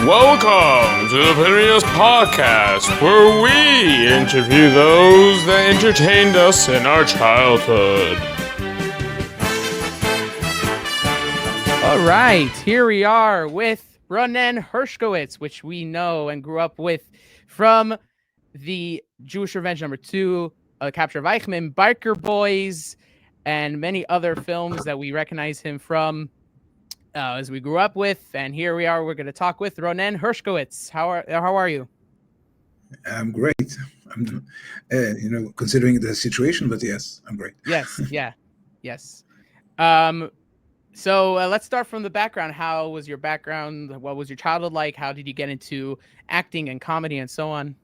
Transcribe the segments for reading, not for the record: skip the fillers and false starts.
Welcome to the Phineas Podcast, where we interview those that entertained us in our childhood. All right, here we are with Ronen Hershkovitz, which we know and grew up with from the Jewish Revenge #2, Capture of Eichman, Biker Boys, and many other films that we recognize him from as we grew up with. And here we are. We're going to talk with Ronen Hershkovitz. How are you? I'm great. I'm, considering the situation, but yes, I'm great. Yes. So let's start from the background. How was your background? What was your childhood like? How did you get into acting and comedy and so on?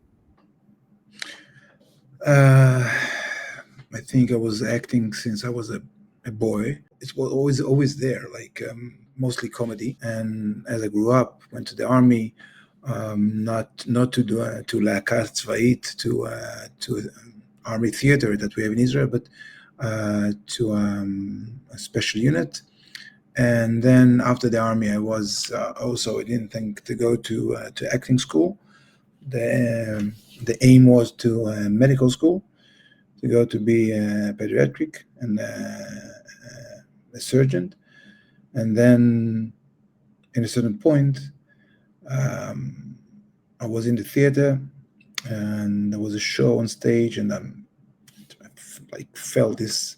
I think I was acting since I was a boy. It was always there, mostly comedy. And as I grew up, went to the army, not to do to להקה צבאית, to army theater that we have in Israel, but to a special unit. And then after the army, I was I didn't think to go to acting school. The aim was to medical school, to go to be a pediatric and a surgeon. And then in a certain point, I was in the theater and there was a show on stage, and I felt this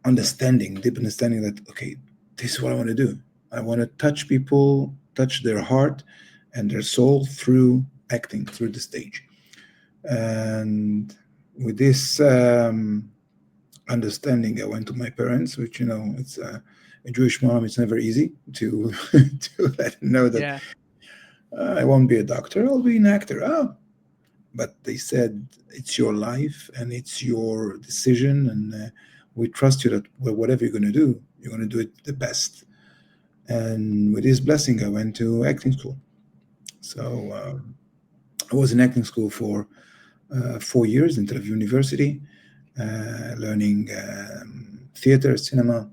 deep understanding that, okay, this is what I want to do. I want to touch people, touch their heart and their soul through acting, through the stage. And with this understanding, I went to my parents, which, it's a Jewish mom. It's never easy to let them know that I won't be a doctor, I'll be an actor. But they said, it's your life and it's your decision, and we trust you that whatever you're going to do, you're going to do it the best. And with this blessing, I went to acting school. So I was in acting school for 4 years in Tel Aviv University, learning theater, cinema,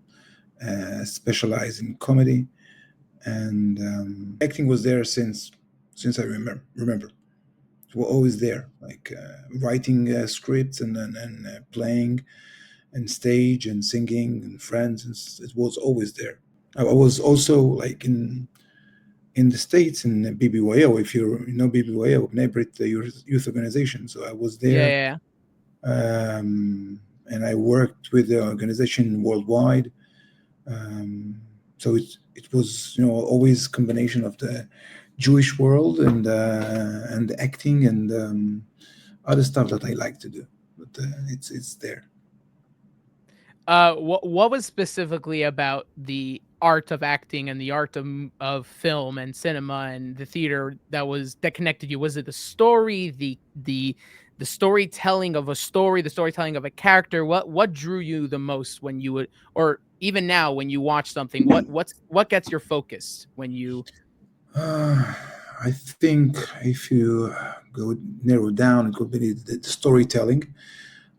specialized in comedy. And acting was there since I remember. We're always there, writing scripts and playing and stage and singing and friends. And it was always there. I was also in the States in BBYO, if you know BBYO, Bnei Brit, the youth organization. So I was there. And I worked with the organization worldwide. So it was always combination of the Jewish world and the acting and other stuff that I like to do. But it's there. What was specifically about the art of acting and the art of film and cinema and the theater that connected you? Was it the story, the storytelling of a story, the storytelling of a character? What drew you the most when you would, or even now when you watch something? What gets your focus when you? I think if you go narrow down, it could be the storytelling.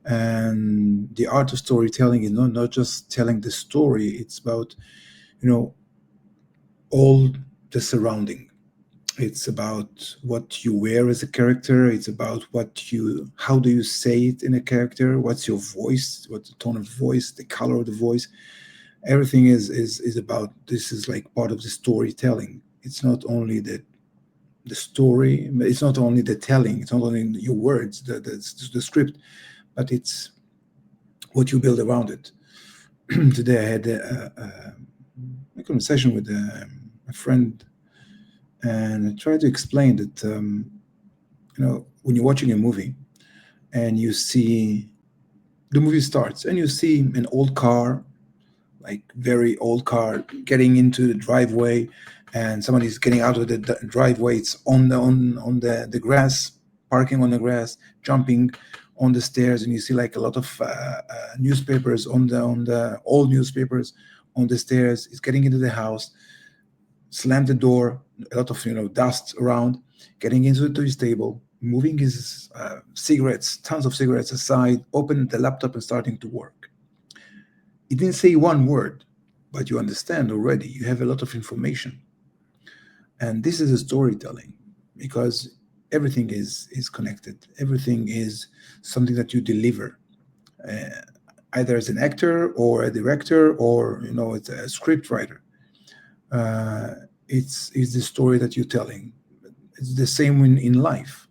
And the art of storytelling is not just telling the story. It's about, all the surrounding. It's about what you wear as a character. It's about how do you say it in a character? What's your voice? What's the tone of voice? The color of the voice? Everything is about, this is part of the storytelling. It's not only the story. It's not only the telling. It's not only your words, the script, but it's what you build around it. Today I had a conversation with a friend, and I tried to explain that, when you're watching a movie and you see the movie starts and you see an old car, very old car, getting into the driveway, and somebody's getting out of the driveway. It's on the grass, parking on the grass, jumping on the stairs, and you see a lot of newspapers on the old newspapers on the stairs. He's getting into the house, slammed the door, a lot of dust around, getting into his table, moving his cigarettes, tons of cigarettes aside, opening the laptop and starting to work. He didn't say one word, but you understand already. You have a lot of information. And this is a storytelling, because everything is connected. Everything is something that you deliver, either as an actor or a director, or it's a script writer. It's the story that you're telling. It's the same in life.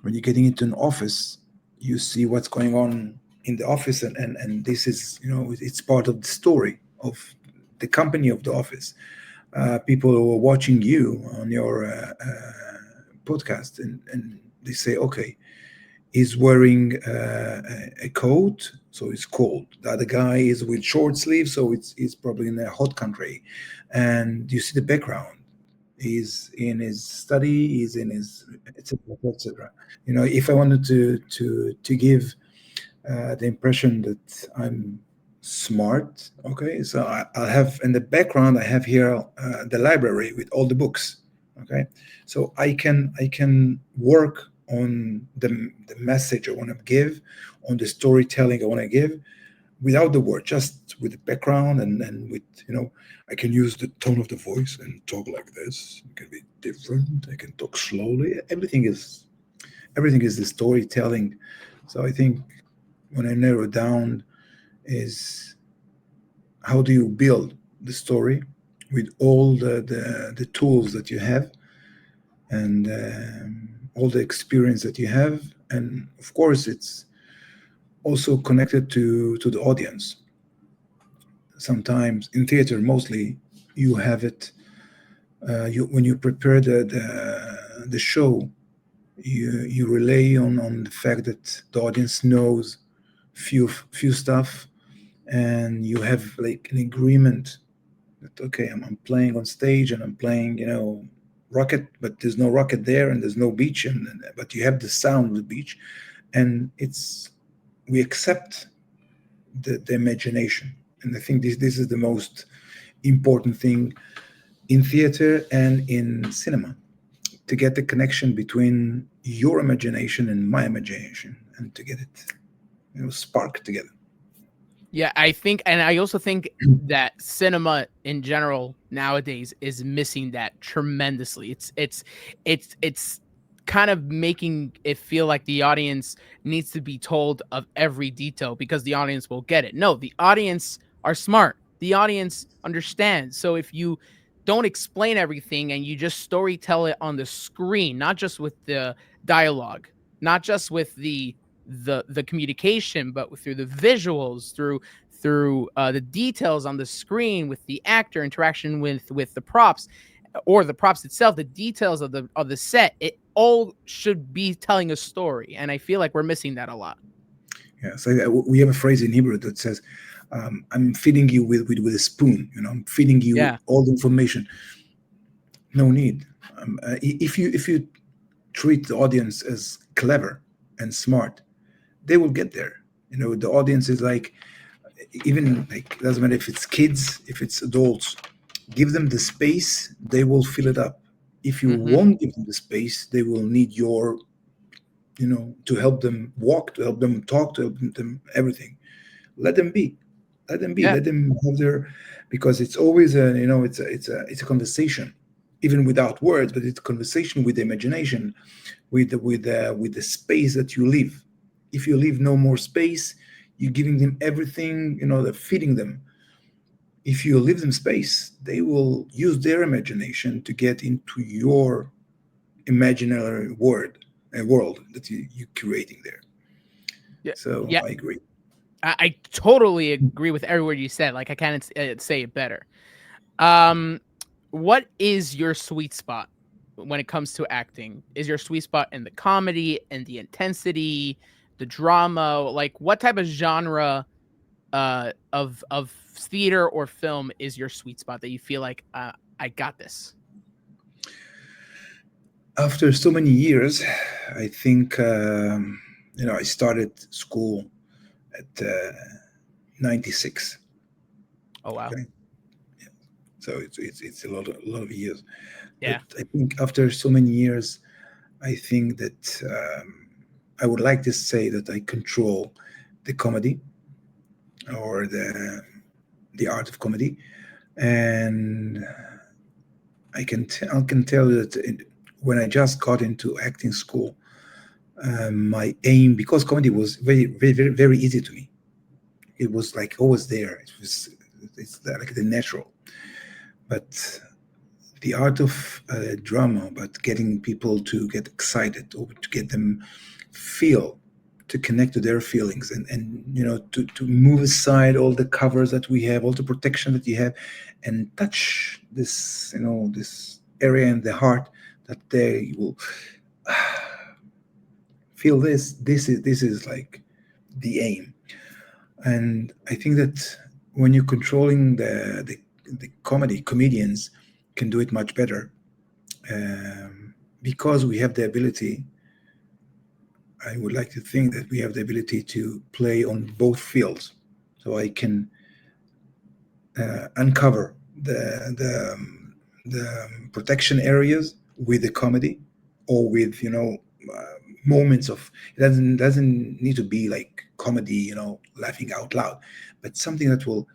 When you're getting into an office, you see what's going on in the office, and this is, it's part of the story of the company, of the office. People who are watching you on your podcast, and they say, okay, he's wearing a coat, so it's cold. The other guy is with short sleeves, so it's probably in a hot country. And you see the background. He's in his study, he's in his, etc., etc. If I wanted to give the impression that I'm smart, okay, so I have in the background, I have here the library with all the books, okay, so I can work on the message I want to give, on the storytelling I want to give, without the word, just with the background, and with, I can use the tone of the voice and talk like this. It can be different. I can talk slowly. Everything is the storytelling. So I think when I narrow down is, how do you build the story with all the tools that you have, and all the experience that you have, and of course it's also connected to the audience. Sometimes in theater, mostly, you have it. When you prepare the show, you rely on the fact that the audience knows few stuff, and you have like an agreement that, okay, I'm playing on stage, and I'm playing, rocket, but there's no rocket there, and there's no beach, but you have the sound of the beach, and we accept the imagination. And I think this is the most important thing in theater and in cinema, to get the connection between your imagination and my imagination, and to get it, spark together. Yeah, I think, and I also think that cinema in general nowadays is missing that tremendously. It's kind of making it feel like the audience needs to be told of every detail because the audience will get it. No, the audience are smart. The audience understands. So if you don't explain everything and you just story tell it on the screen, not just with the dialogue, not just with the communication, but through the visuals, through the details on the screen, with the actor interaction with the props, or the props itself, the details of the set, it all should be telling a story. And I feel like we're missing that a lot. Yeah, so we have a phrase in Hebrew that says, I'm feeding you with a spoon, I'm feeding you all the information. No need. If you treat the audience as clever and smart, they will get there. The audience is like, even like, it doesn't matter if it's kids, if it's adults, give them the space, they will fill it up. If you won't give them the space, they will need your, to help them walk, to help them talk, to help them everything. Let them be. Let them Yeah. have their, because it's always it's a conversation, even without words, but it's a conversation with the imagination, with the space that you leave. If you leave no more space, you're giving them everything, they're feeding them. If you leave them space, they will use their imagination to get into your imaginary world that you're creating there. Yeah. So yeah. I agree. I totally agree with every word you said. Like, I can't say it better. What is your sweet spot when it comes to acting? Is your sweet spot in the comedy and the intensity, the drama? Like, what type of genre of theater or film is your sweet spot that you feel like, I got this? After so many years, I think I started school at 96. Oh wow! Okay? Yeah. So it's a lot of years. Yeah. But I think after so many years, I think that I would like to say that I control the comedy, or the art of comedy, and I can tell you that when I just got into acting school, my aim, because comedy was very, very, very, very easy to me. It was like always there. It's like the natural. But the art of drama, but getting people to get excited or to get them feel, to connect to their feelings, and to move aside all the covers that we have, all the protection that you have, and touch this this area in the heart that they will feel this. This is like the aim. And I think that when you're controlling the comedians can do it much better, because we have the ability. I would like to think that we have the ability to play on both fields, so I can uncover the protection areas with the comedy, or with moments of, it doesn't need to be like comedy, laughing out loud, but something that will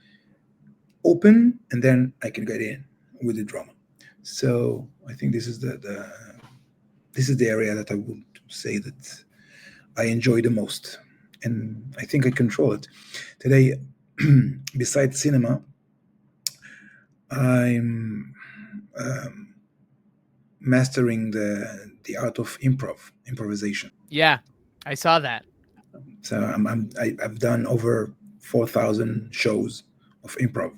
open, and then I can get in with the drama. So I think this is the area that I would say that I enjoy the most, and I think I control it today. Besides cinema, I'm mastering the art of improvisation. Yeah, I saw that. So I've done over 4,000 shows of improv,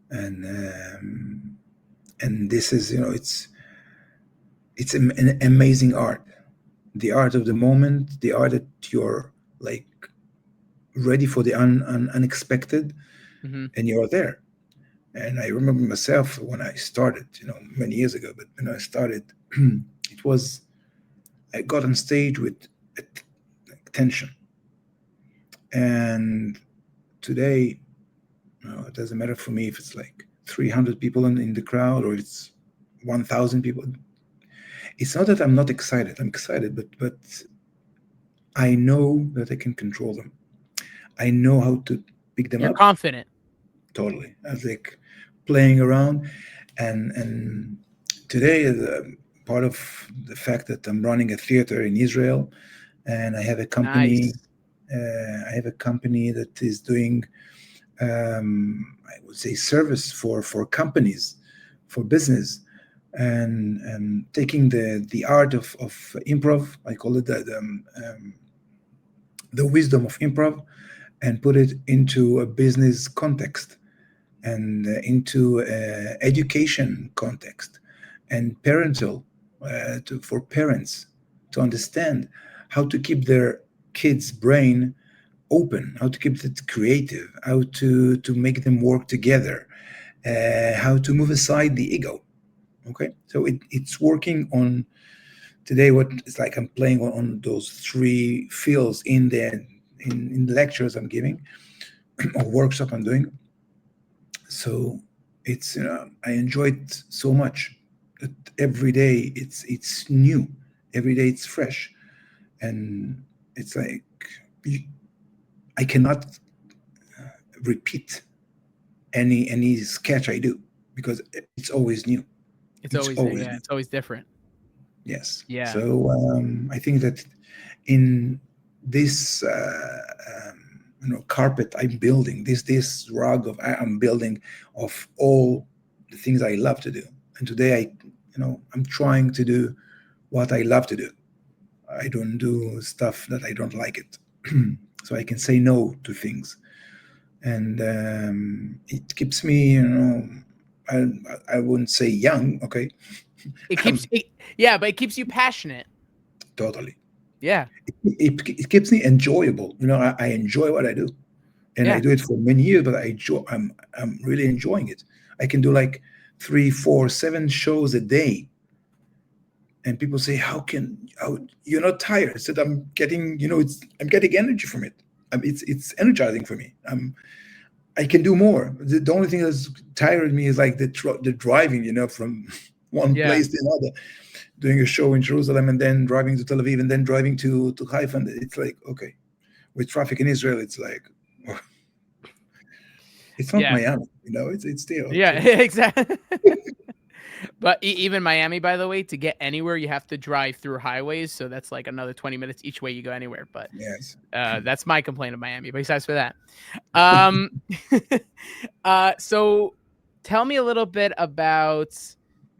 and this is it's an amazing art. The art of the moment, the art that you're like ready for the unexpected, and you're there. And I remember myself when I started, many years ago, but when I started, it was, I got on stage with tension. And today, it doesn't matter for me if it's like 300 people in the crowd or it's 1,000 people. It's not that I'm not excited. I'm excited, but I know that I can control them. I know how to pick them up. You're confident. Totally. I was like playing around, and today, part of the fact that I'm running a theater in Israel, and I have a company. Nice. I have a company that is doing, I would say, service for companies, for business, and taking the art of improv. I call it the wisdom of improv, and put it into a business context, and into education context, and parental, for parents to understand how to keep their kids' brain open, how to keep it creative, how to make them work together, how to move aside the ego. Okay, so it's working on today. What it's like, I'm playing on those three fields in the lectures I'm giving, or workshop I'm doing. So it's I enjoy it so much that every day it's new, every day it's fresh, and it's like I cannot repeat any sketch I do, because it's always new. It's always different. Yes. Yeah. So I think that in this carpet I'm building, this rug I'm building of all the things I love to do. And today I'm trying to do what I love to do. I don't do stuff that I don't like it. So I can say no to things, and it keeps me, I wouldn't say young, okay. It keeps but it keeps you passionate. Totally. Yeah. It keeps me enjoyable. I enjoy what I do, and I do it for many years. But I'm really enjoying it. I can do like 3, 4, 7 shows a day, and people say, "How you're not tired?" I said, "I'm getting I'm getting energy from it. It's energizing for me. I can do more. The only thing that's tiring me is like the driving, from one place to another, doing a show in Jerusalem, and then driving to Tel Aviv, and then driving to Haifa. And it's like, okay, with traffic in Israel, it's like, it's not Miami, it's still. Yeah, exactly. But even Miami, by the way, to get anywhere, you have to drive through highways. So that's like another 20 minutes each way you go anywhere. But Yes. that's my complaint of Miami. But besides for that, um, so tell me a little bit about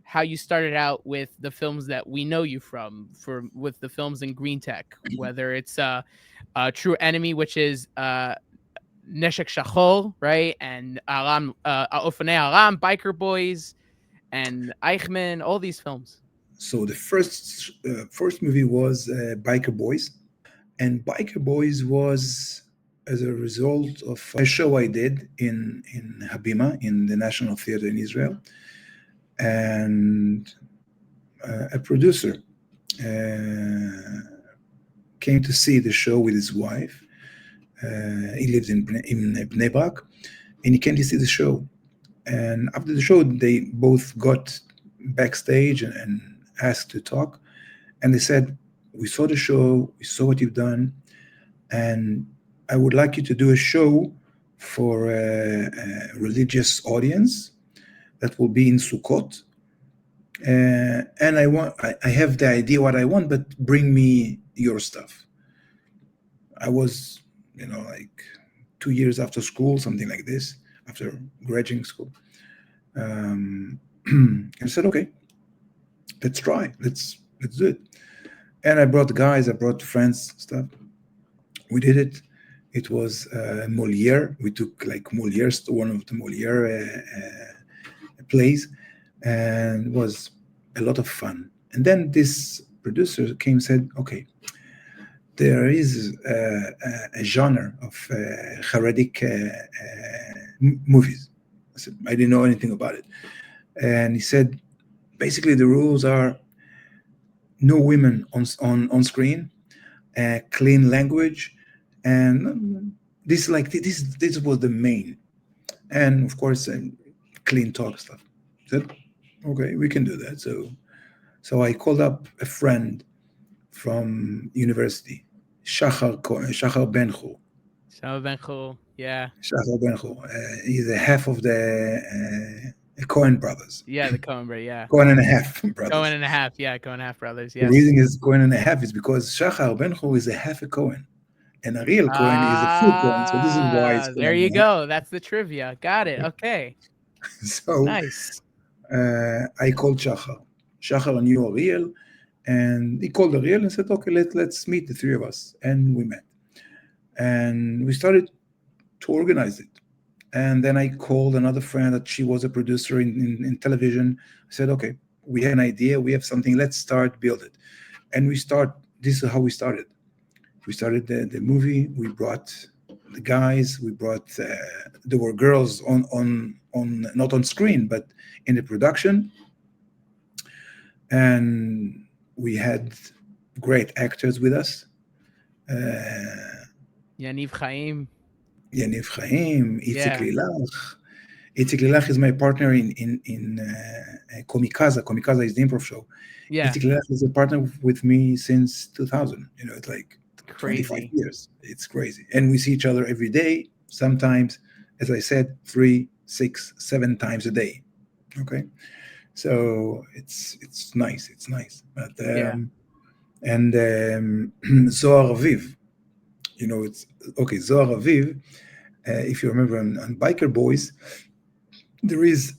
how you started out with the films that we know you from, with the films in Green Tech, whether it's True Enemy, which is Neshek Shachol, right, and Aram, Ofanei Aram, Biker Boys, and Eichman, all these films. So the first movie was Biker Boys, and Biker Boys was as a result of a show I did in Habima, in the National Theater in Israel, and a producer came to see the show with his wife. He lives in Bnei Brak, and he came to see the show. And after the show, they both got backstage and asked to talk. And they said, "We saw the show, we saw what you've done, and I would like you to do a show for a religious audience that will be in Sukkot. And I have the idea what I want, but bring me your stuff." I was, like 2 years after school, something like this, after graduating school. I said, "Okay, let's try. Let's do it." And I brought guys, I brought friends, stuff. We did it. It was Molière. We took like Molière's, one of the Molière plays, and it was a lot of fun. And then this producer came and said, "Okay, there is a genre of Haredic movies." I said, I didn't know anything about it. And he said, basically the rules are no women on screen, clean language, and this was the main, and of course clean talk stuff. I said, okay, we can do that. So I called up a friend from university, Shachar Ben-Chur. Yeah. Shachar Ben-Chur. He's a half of the Cohen brothers. Yeah, the Cohen brothers, yeah. Cohen and a half brothers. Cohen and a half, yeah, Cohen and a half brothers, yes. The reason is Cohen and a half is because Shachar Ben-Chur is a half a Cohen. And a real Cohen is a full Cohen. So this is why it's there you go. That's the trivia. Got it. Okay. So nice. I called Shachar. Shachar knew Ariel, and he called Ariel and said, "Okay, let's meet the three of us." And we met. And we started to organize it. And then I called another friend that she was a producer in television. I said, "Okay, we have an idea. We have something. Let's start, build it." And this is how we started. We started the movie. We brought the guys. We brought there were girls on not on screen, but in the production. And we had great actors with us. Yaniv Chaim, Itzik Lilach. Itzik Lilach is my partner in Komikaza. Komikaza is the improv show. Yeah. Itzik Lilach is a partner with me since 2000. It's like crazy. 25 years. It's crazy. And we see each other every day, sometimes, as I said, 3, 6, 7 times a day. Okay? So it's nice. It's nice. But and Zohar Aviv. It's okay. Zohar Aviv. If you remember on Biker Boys, there is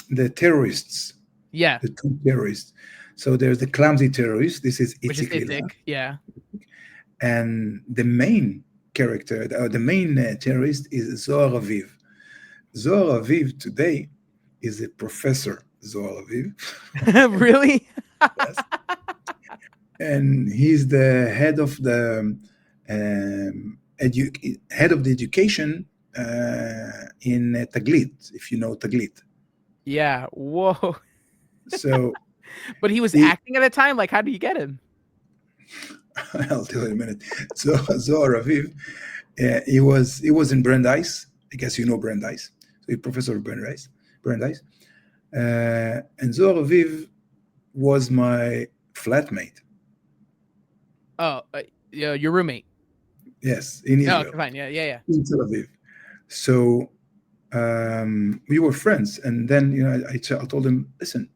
the terrorists. Yeah. The 2 terrorists. So there's the clumsy terrorist. This is Itzik. Yeah. And the main character, or the main terrorist, is Zohar Aviv. Zohar Aviv today is a professor. Zohar Aviv. Really? Yes. And he's the head of the head of the education in Taglit, if you know Taglit. Yeah. Whoa. So, but he was acting at a time. Like, how do you get him? I'll tell you in a minute. So Zohar Aviv, he was in Brandeis. I guess you know Brandeis. So he's professor of Brandeis. And Zohar Aviv was my flatmate. Oh, your roommate. Yes, in Israel. Oh, fine. Yeah. In Tel Aviv. So we were friends, and then I told him, "Listen,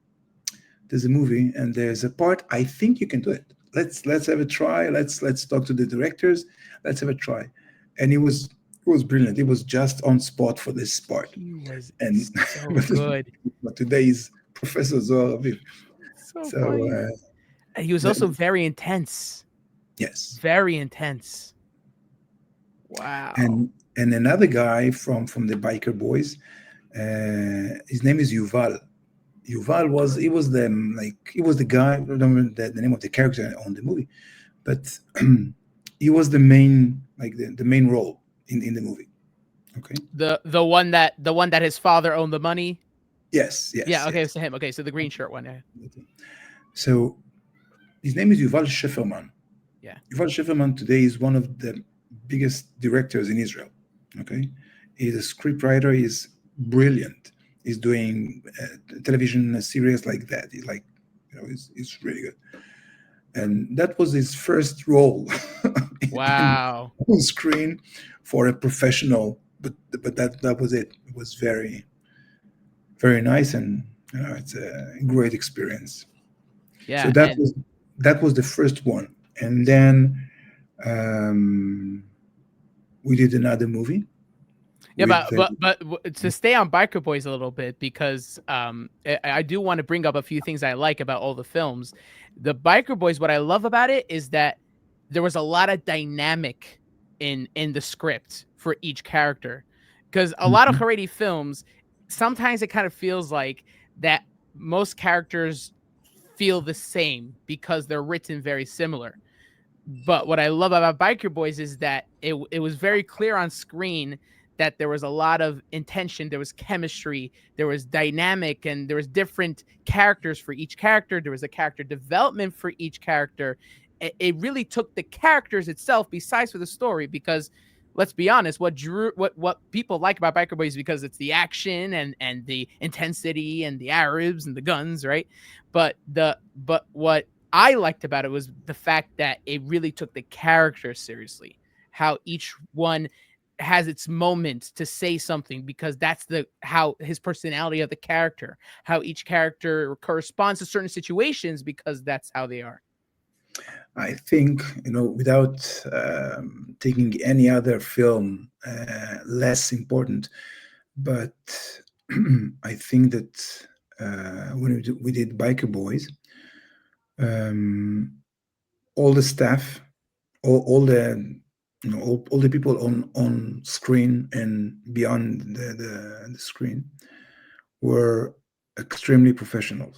there's a movie and there's a part. I think you can do it. Let's have a try. Let's talk to the directors. Let's have a try. And it was brilliant. It was just on spot for this part. He was And so good. but today's Professor Zohar Aviv. So So funny. And he was also very intense. yes. Very intense. Wow. And another guy from the Biker Boys, his name is Yuval. Yuval was the guy. I don't remember the name of the character on the movie, but he was the main the main role in the movie. Okay. The one that his father owned the money. Yes. Yeah. Okay. Yes. So him. Okay. So the green shirt one. Yeah. So his name is Yuval Schefferman. Yeah. Yuval Schefferman today is one of the biggest directors in Israel. Okay. He's a scriptwriter. He's brilliant. He's doing television series like that. He's really good. And that was his first role. Wow. On screen for a professional, but that was it. It was very, very nice, and it's a great experience. Yeah. So that was the first one, and then we did another movie. Yeah, but to stay on Biker Boys a little bit, because I do want to bring up a few things I like about all the films. The Biker Boys, what I love about it is that there was a lot of dynamic in the script for each character, because a lot of Haredi films, sometimes it kind of feels like that most characters feel the same because they're written very similar. But what I love about Biker Boys is that it was very clear on screen that there was a lot of intention, there was chemistry, there was dynamic, and there was different characters for each character. There was a character development for each character. It really took the characters itself, besides for the story, because let's be honest, what people like about Biker Boys is because it's the action and the intensity and the Arabs and the guns, right? But what I liked about it was the fact that it really took the characters seriously, how each one has its moment to say something, because that's how his personality of the character, how each character corresponds to certain situations, because that's how they are. I think, without taking any other film less important, but I think that when we did Biker Boys, all the staff, all the all the people on screen and beyond the screen were extremely professional.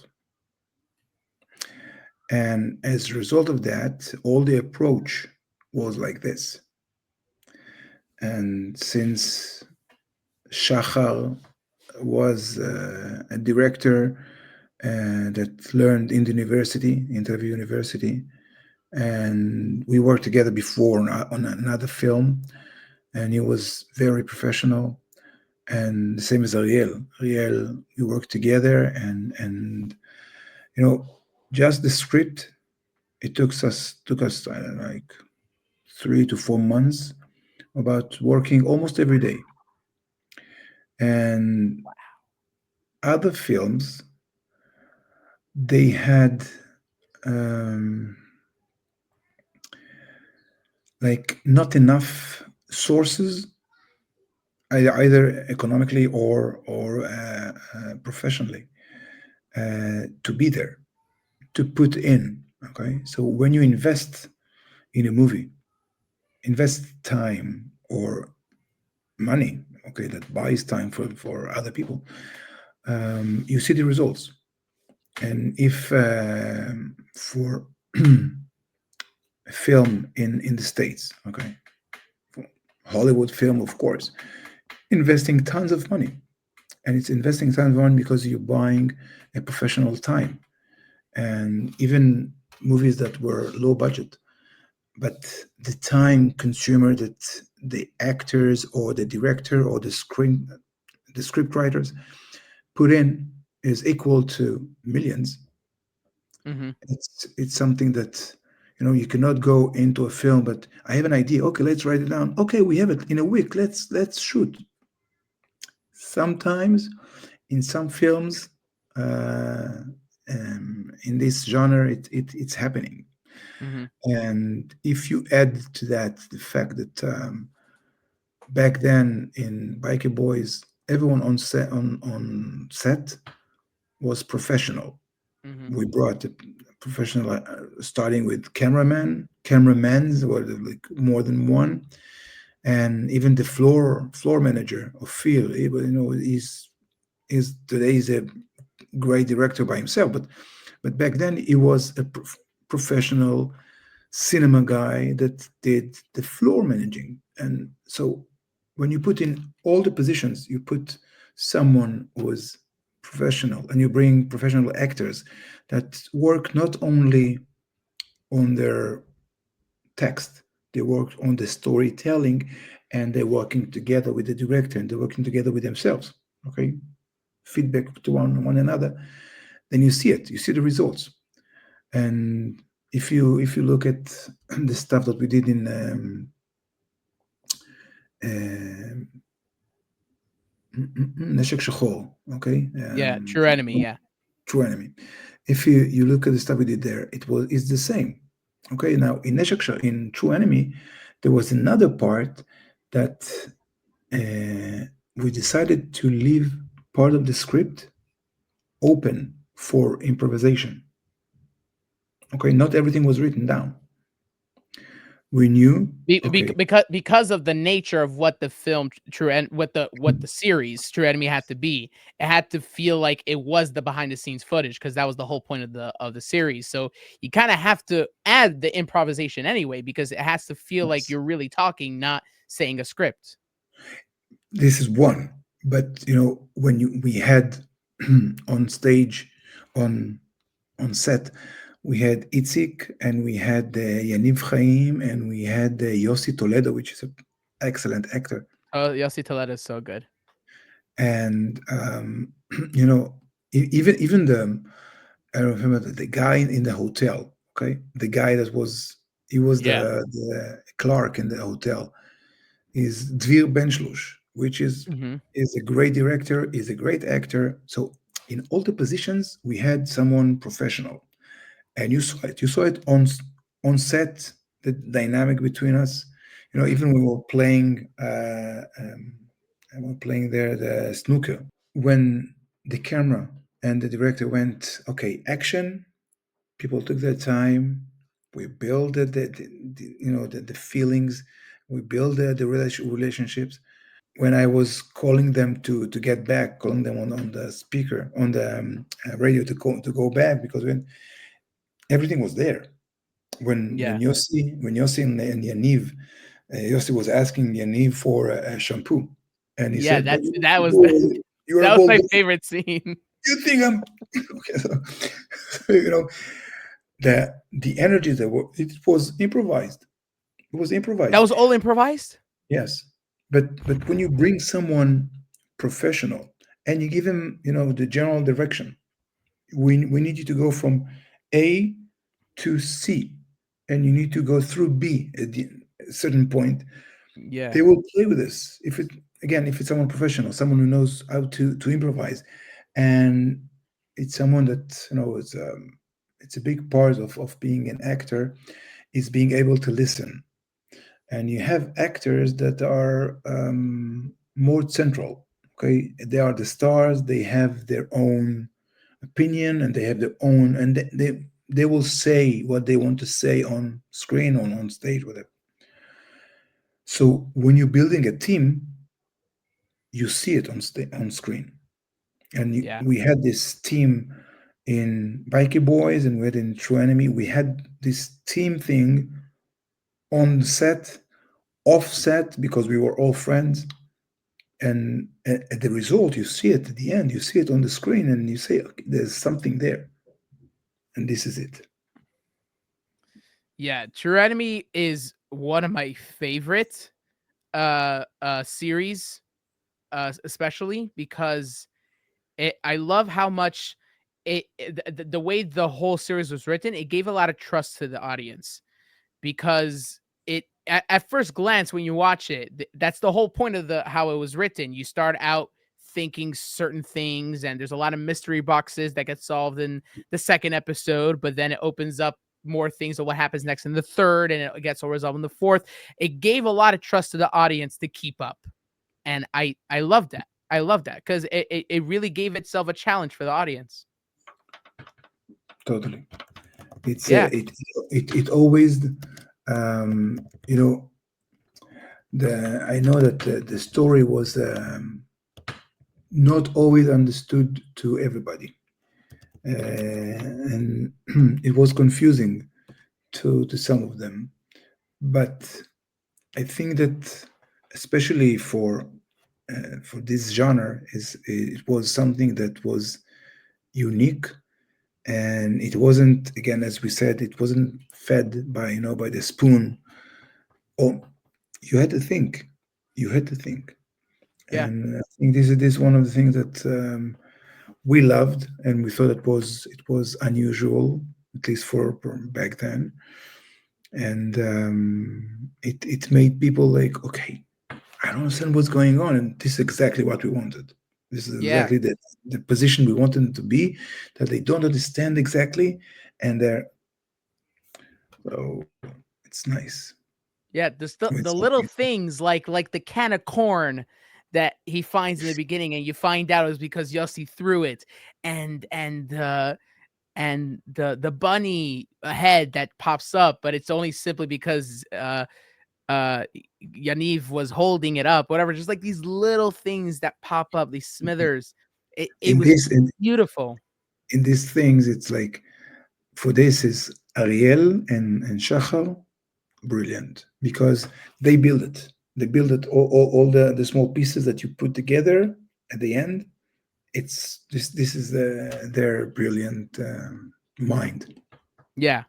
And as a result of that, all the approach was like this. And since Shachar was a director that learned in the university, in Tel Aviv University, and we worked together before on another film, and he was very professional. And the same as Ariel. Ariel, we worked together, and just the script. It took us like 3 to 4 months about working almost every day. And other films, they had not enough sources, either economically or professionally, to be there, to put in. Okay, so when you invest in a movie, invest time or money, okay, that buys time for other people, you see the results. And if for a film in the States, okay, Hollywood film, of course, investing tons of money, and it's investing tons of money because you're buying a professional time. And even movies that were low budget, but the time consumer that the actors or the director or the script writers put in is equal to millions. Mm-hmm. It's something that you cannot go into a film, but I have an idea. Okay, let's write it down. Okay, we have it in a week. Let's shoot. Sometimes in some films, in this genre, it's happening. Mm-hmm. And if you add to that the fact that back then in Biker Boys, everyone on set was professional. Mm-hmm. We brought a professional, starting with cameramans were like more than one, and even the floor manager of Phil. He's today he's a great director by himself, but back then he was a professional cinema guy that did the floor managing. And so when you put in all the positions, you put someone who is professional, and you bring professional actors that work not only on their text, they work on the storytelling, and they're working together with the director, and they're working together with themselves. Okay, feedback to one another. Then you see it, you see the results. And if you look at the stuff that we did in Neshek Shachor, okay, Yeah, True Enemy. Yeah. True Enemy. If you look at the stuff we did there, it's the same. Okay, now in True Enemy, there was another part that we decided to leave part of the script open for improvisation. Okay, not everything was written down. We knew Because of the nature of what the film what the series True Enemy had to be, it had to feel like it was the behind the scenes footage, because that was the whole point of the series. So you kind of have to add the improvisation anyway, because it has to feel like you're really talking, not saying a script. This is one, but when we had on stage, on set, we had Itzik, and we had Yaniv Chaim, and we had Yossi Toledo, which is an excellent actor. Oh, Yossi Toledo is so good. And even the, I remember the guy in the hotel. Okay, the guy that was the clerk in the hotel is Dvir Benchlush, which is a great director, is a great actor. So in all the positions, we had someone professional, and you saw it. You saw it on set. The dynamic between us. Even when we were playing, there the snooker. When the camera and the director went, okay, action. People took their time. We build the feelings. We build the relationships. When I was calling them to get back, calling them on the speaker, on the radio to go back, because when everything was there. When Yossi and Yaniv, Yossi was asking Yaniv for a shampoo, and he said, that was my favorite scene. You think I'm okay? So, the energy it was improvised. It was improvised. That was all improvised? Yes. But when you bring someone professional and you give him, the general direction, we need you to go from A to C, and you need to go through B at a certain point. Yeah. They will play with this. If it's someone professional, someone who knows how to improvise, and it's someone that it's a big part of being an actor, is being able to listen. And you have actors that are more central. Okay, they are the stars. They have their own opinion, and they have their own, and they will say what they want to say on screen, on stage, whatever. So when you're building a team, you see it on screen. And we had this team in Biker Boys, and we had in True Enemy. We had this team thing on set, off set, because we were all friends. And at the result, you see it at the end. You see it on the screen, and you say, okay, there's something there. And this is it. Yeah, True Enemy is one of my favorite series, especially because I love how much the way the whole series was written. It gave a lot of trust to the audience, because it at first glance, when you watch it, that's the whole point of how it was written. You start out thinking certain things, and there's a lot of mystery boxes that get solved in the second episode, but then it opens up more things of what happens next in the third, and it gets all resolved in the fourth. It gave a lot of trust to the audience to keep up, and I love that. I love that because it really gave itself a challenge for the audience. Totally. It's Yeah. it always you know, I know that the story was not always understood to everybody, and it was confusing to some of them. But I think that especially for this genre, it was something that was unique, and it wasn't, again, as we said, it wasn't fed by by the spoon. Oh, you had to think. You had to think. Yeah. And I think this is one of the things that we loved, and we thought it was unusual, at least for back then. And it made people like, okay, I don't understand what's going on, and this is exactly what we wanted. This is Yeah. exactly the position we wanted them to be, that they don't understand exactly, and so it's nice. Yeah, the little things like the can of corn that he finds in the beginning, and you find out it was because Yossi threw it, and the bunny head that pops up, but it's only simply because Yaniv was holding it up, whatever. Just like these little things that pop up, these smithers. It was beautiful. In these things, it's like, for this is Ariel and Shachar, brilliant, because they build it. They build it, all the small pieces that you put together at the end. It's this is their brilliant mind. Yeah.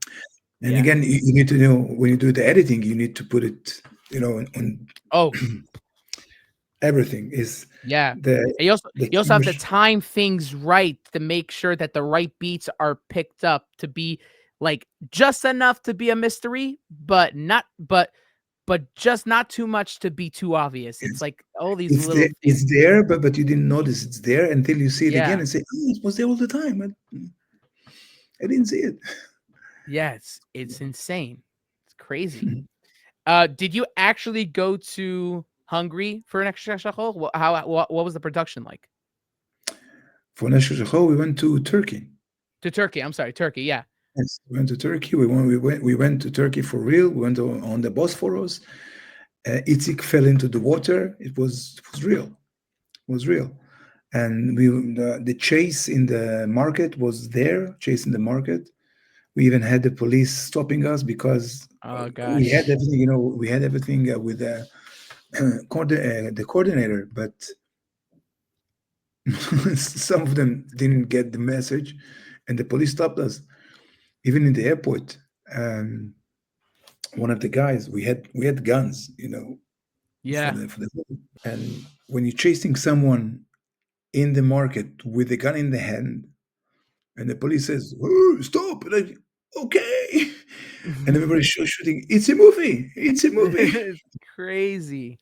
And again, you need to know, when you do the editing, you need to put it, on everything is. Yeah. You also have to time things right to make sure that the right beats are picked up to be like just enough to be a mystery, but just not too much to be too obvious. It's like all these little things. It's there, but you didn't notice it's there until you see it again and say, oh, it was there all the time. I didn't see it. Yeah, it's insane. It's crazy. Did you actually go to Hungary for an extra shachol? What was the production like? For an extra shachol, we went to Turkey. To Turkey, I'm sorry, Turkey. Yeah. Yes, we went to Turkey. We went to Turkey for real. We went on the Bosphorus. Itzik fell into the water. It was real. It was real. And the chase in the market was there. Chase in the market. We even had the police stopping us because we had everything. We had everything with the coordinator, but some of them didn't get the message, and the police stopped us. Even in the airport, one of the guys, we had guns, Yeah. And when you're chasing someone in the market with a gun in the hand, and the police says, "Oh, stop!" And like, okay, and everybody's shooting. It's a movie. It's a movie. It's crazy.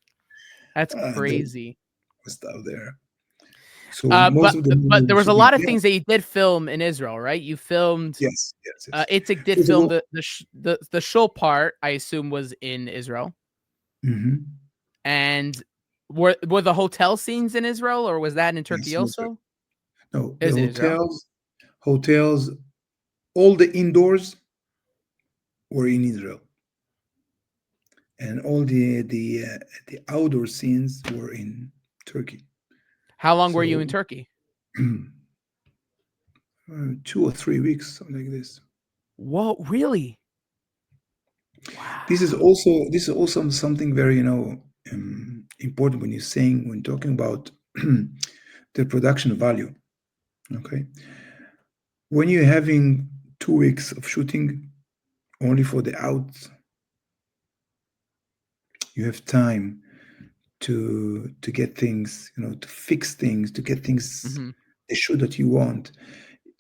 That's crazy. Stuff there. So but there was a lot of things that you did film in Israel, right? You filmed. Yes. Itzik did film the show part. I assume was in Israel. Mm-hmm. And were the hotel scenes in Israel, or was that in Turkey also? No, the hotels, all the indoors were in Israel, and all the outdoor scenes were in Turkey. How long were you in Turkey? 2 or 3 weeks, something like this. Whoa, really? Wow. This is also something very important when talking about the production value. Okay, when you're having 2 weeks of shooting only for the outs, you have time to get things, to fix things, to get things the shoot that you want.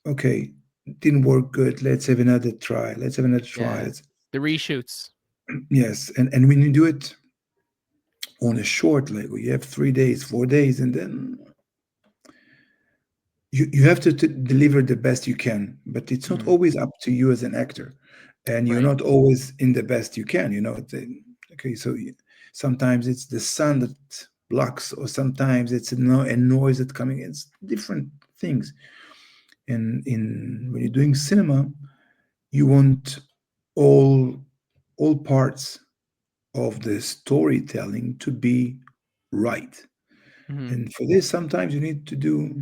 Okay, didn't work good. Let's have another try. Yeah. The reshoots. Yes, and when you do it on a short, like you have 3 days, 4 days, and then you have to deliver the best you can, but it's not always up to you as an actor, and you're not always in the best you can. Okay, so sometimes it's the sun that blocks, or sometimes it's a noise that's coming. It's different things. And when you're doing cinema, you want all parts of the storytelling to be right. And for this, sometimes you need to do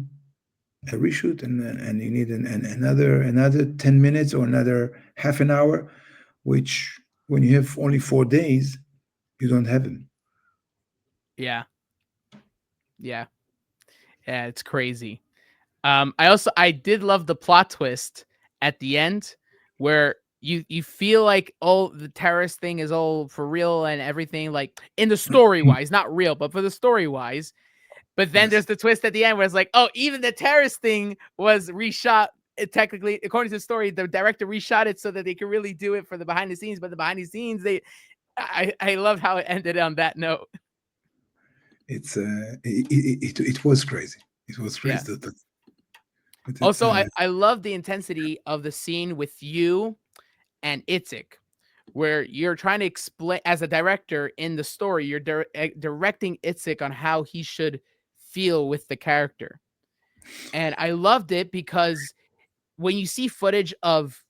a reshoot, and you need another 10 minutes or another half an hour, which when you have only 4 days, you don't have them. Yeah, it's crazy. I did love the plot twist at the end, where you feel like, oh, the terrorist thing is all for real and everything, like in the story wise, not real, but for the story wise. But then there's the twist at the end where it's like, oh, even the terrorist thing was reshot. Technically, according to the story, the director reshot it so that they could really do it for the behind the scenes. But the behind the scenes, I loved how it ended on that note. It was crazy. It was crazy. Yeah. Also, I love the intensity of the scene with you and Itzik, where you're trying to explain, as a director in the story, you're directing Itzik on how he should feel with the character. And I loved it because when you see footage of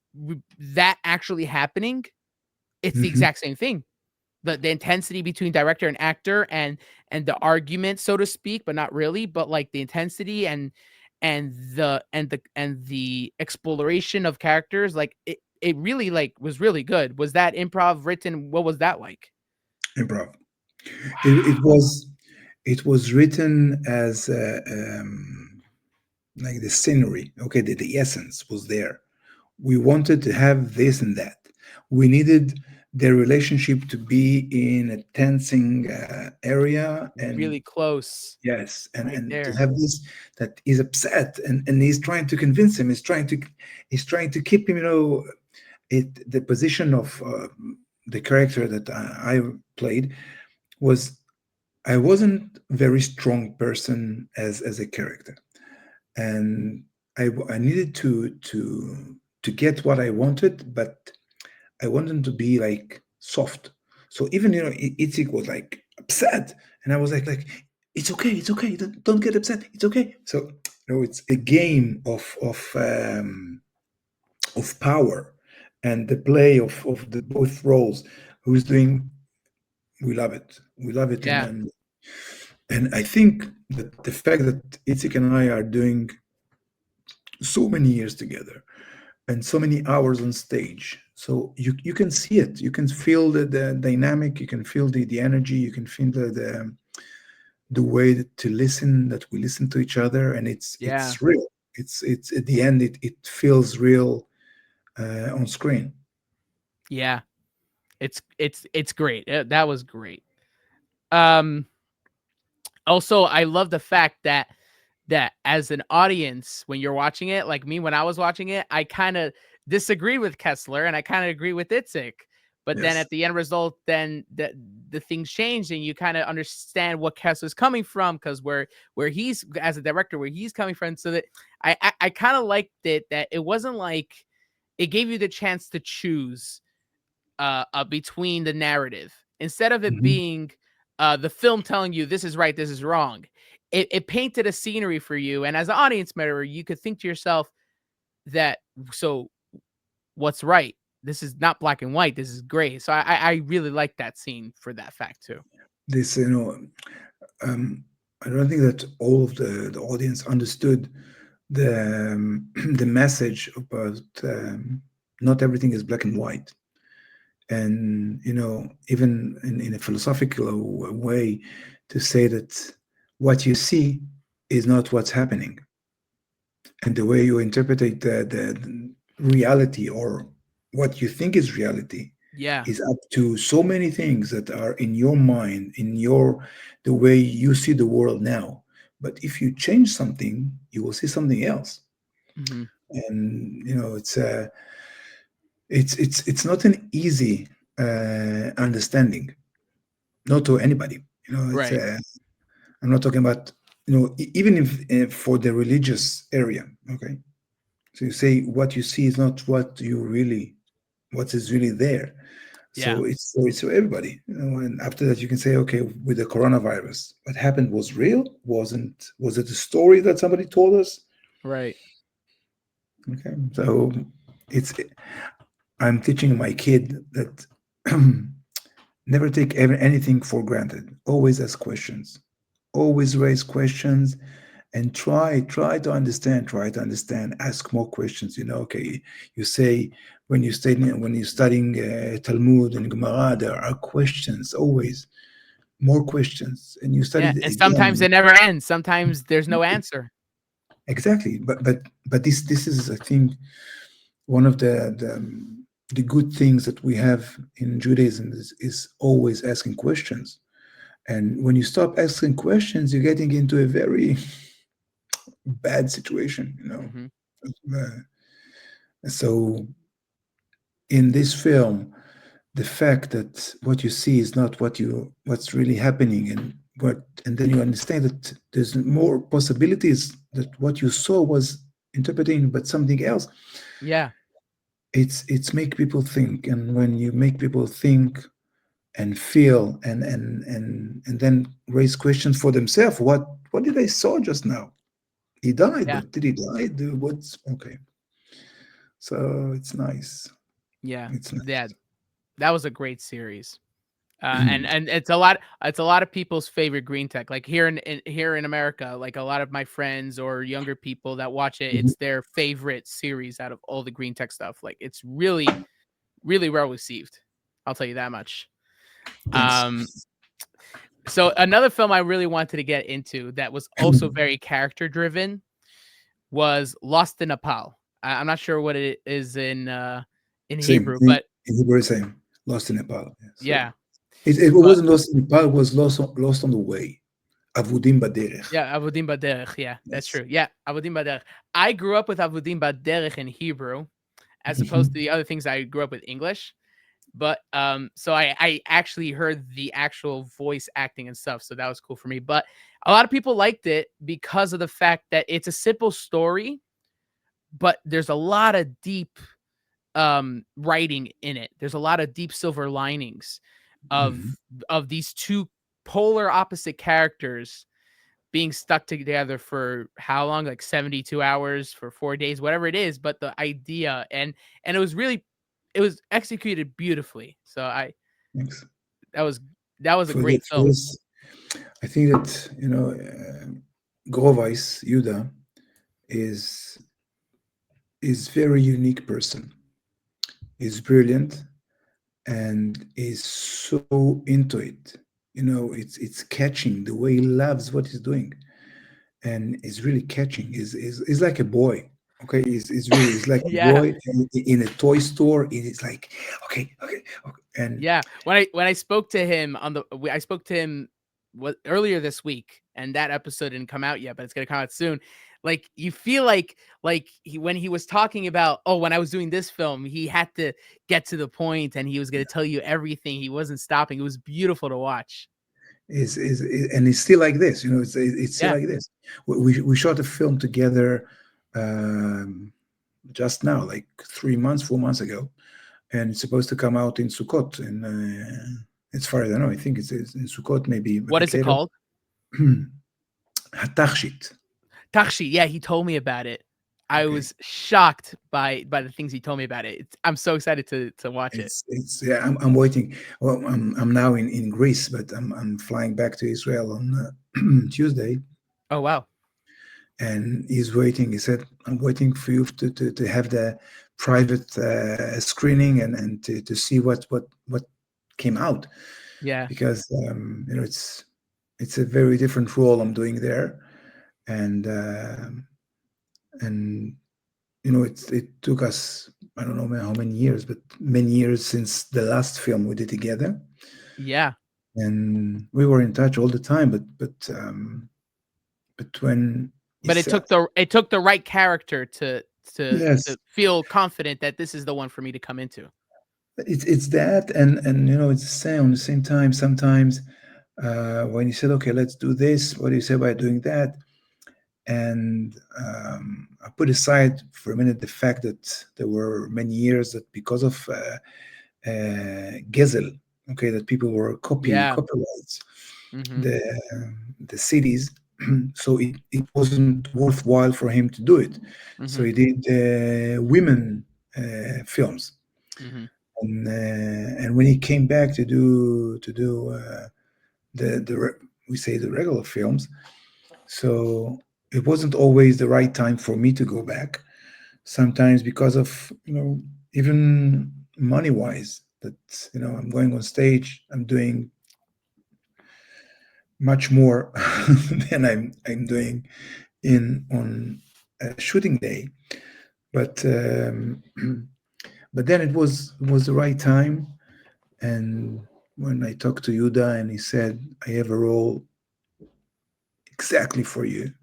that actually happening, it's the exact same thing. The intensity between director and actor, and the argument, so to speak, but not really, but like the intensity and the exploration of characters, like it really like was really good. Was that improv written? What was that like? Improv. It was written as like the scenery. Okay, the essence was there. We wanted to have this and that. We needed the relationship to be in a tensing area, and really close. Yes, and there. To have this that is upset, and he's trying to convince him. He's trying to keep him. The position of the character that I played was, I wasn't a very strong person as a character, and I needed to get what I wanted, but I wanted to be like soft. So even Itzik was like upset, and I was like it's okay, don't get upset, it's okay. So it's a game of power, and the play of the both roles. Who's doing? We love it. Yeah. And I think that the fact that Itzik and I are doing so many years together and so many hours on stage, so you can see it, you can feel the dynamic, you can feel the energy, you can feel the way to listen, that we listen to each other, and it's real. It's at the end, it feels real on screen. Yeah, it's great. That was great. Also, I love the fact that as an audience, when you're watching it, like me, when I was watching it, I kind of disagree with Kessler and I kind of agree with Itzik. But then at the end result, then the things changed, and you kind of understand what Kessler's coming from, because where he's, as a director, where he's coming from. So that I kind of liked it, that it wasn't like, it gave you the chance to choose between the narrative, instead of it being the film telling you this is right, this is wrong. It painted a scenery for you, and as an audience member, you could think to yourself that, so what's right? This is not black and white. This is gray. So I really like that scene for that fact too. This, I don't think that all of the audience understood the message about not everything is black and white. And, even in a philosophical way, to say that what you see is not what's happening. And the way you interpret the reality, or what you think is reality, is up to so many things that are in your mind, in the way you see the world now. But if you change something, you will see something else. And it's not an easy understanding, not to anybody. I'm not talking about even if for the religious area, okay. So you say what you see is not what is really there. Yeah. So it's for everybody, and after that you can say, okay, with the coronavirus, what happened was real? Was it a story that somebody told us? Right. Okay, so I'm teaching my kid that never take anything for granted. Always ask questions. Always raise questions, and try to understand. Ask more questions. Okay, you say when you're studying Talmud and Gemara, there are questions always, more questions, and you study Yeah, it and sometimes again. it never ends. Sometimes there's no answer. Exactly, but this is, I think, one of the good things that we have in Judaism is always asking questions. And when you stop asking questions, you're getting into a very bad situation, Mhm. So in this film, the fact that what you see is not what's really happening, and then you understand that there's more possibilities, that what you saw was interpreting but something else. Yeah. It's make people think, and when you make people think and feel, and then raise questions for themselves, what did I saw just now? He died, Yeah. but did he die? What's okay? So it's nice. Yeah. It's Yeah. nice. That was a great series. And it's a lot of people's favorite green tech. Like here in America, like a lot of my friends or younger people that watch it, Mhm. it's their favorite series out of all the green tech stuff. Like it's really, really well received. I'll tell you that much. Thanks. Um, so another film I really wanted to get into that was also very character driven was Lost in Nepal. I'm not sure what it is in Same Hebrew, in but Hebrew, same. Lost in Nepal. Yeah. So yeah, it but wasn't lost in Nepal. It was lost on the way. Avudim baderech. yeah, Avodim Baderech. Yeah, that's Yes. true. Yeah, Avodim Baderech. I grew up with Avodim Baderech in Hebrew, as opposed to Mhm. the other things I grew up with English. But so I actually heard the actual voice acting and stuff, so that was cool for me. But a lot of people liked it because of the fact that it's a simple story, but there's a lot of deep writing in it. There's a lot of deep silver linings of Mhm. these two polar opposite characters being stuck together for how long? Like 72 hours for 4 days, whatever it is, but the idea and it was executed beautifully. So Thanks. that was that was a For the great film. first, I think that Grovice Yuda is very unique person. He's brilliant and is so into it. It's catching the way he loves what he's doing, and it's really catching. Is like a boy. Okay, he's like a Yeah. boy in a toy store. It's like okay, and Yeah. When I spoke to him I spoke to him earlier this week, and that episode didn't come out yet, but it's gonna come out soon. Like you feel like when he was talking about, oh, when I was doing this film, he had to get to the point and he was gonna tell you everything. He wasn't stopping. It was beautiful to watch. and it's still like this. It's still Yeah. like this. We shot a film together just now, like 3 months, 4 months ago, and it's supposed to come out in Sukkot. And as far as I know, I think it's in Sukkot, maybe a What bit is it later. called? Hatachshit. Takshi. Yeah, he told me about it. I Okay. was shocked by the things he told me about it. I'm so excited to watch it. It's yeah. I'm waiting. Well, I'm now in Greece, but I'm flying back to Israel on Tuesday, Oh wow. and he's waiting. He said, "I'm waiting for you to have the private screening and to see what came out, Yeah. because it's a very different role I'm doing there, and and it took us, I don't know how many years, but many years since the last film we did together, Yeah. and we were in touch all the time. But when he But said, it took the right character yes, to feel confident that this is the one for me to come into. it's that, and it's the same. On the same time, sometimes when he said, okay, let's do this, what do you say about doing that? And I put aside for a minute the fact that there were many years that because of Gezel, okay, that people were copyrights Mm-hmm. the cities, so it wasn't worthwhile for him to do it. So Mm-hmm. he did women films, Mm-hmm. and when he came back to do we say the regular films, so it wasn't always the right time for me to go back. Sometimes because of even money wise, that I'm going on stage, I'm doing much more than I'm doing on a shooting day. But but then it was the right time. And when I talked to Yuda and he said, I have a role exactly for you,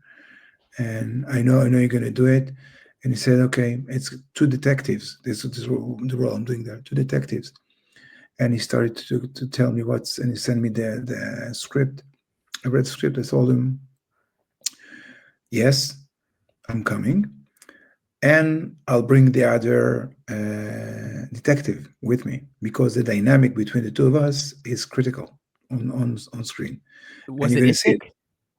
and I know you're gonna do it. And he said, okay, it's two detectives. This is the role I'm doing there, two detectives. And he started to tell me and he sent me the script. I read the script. I told him, yes, I'm coming, and I'll bring the other detective with me because the dynamic between the two of us is critical on screen, and Was you're it going to see it. Itzik?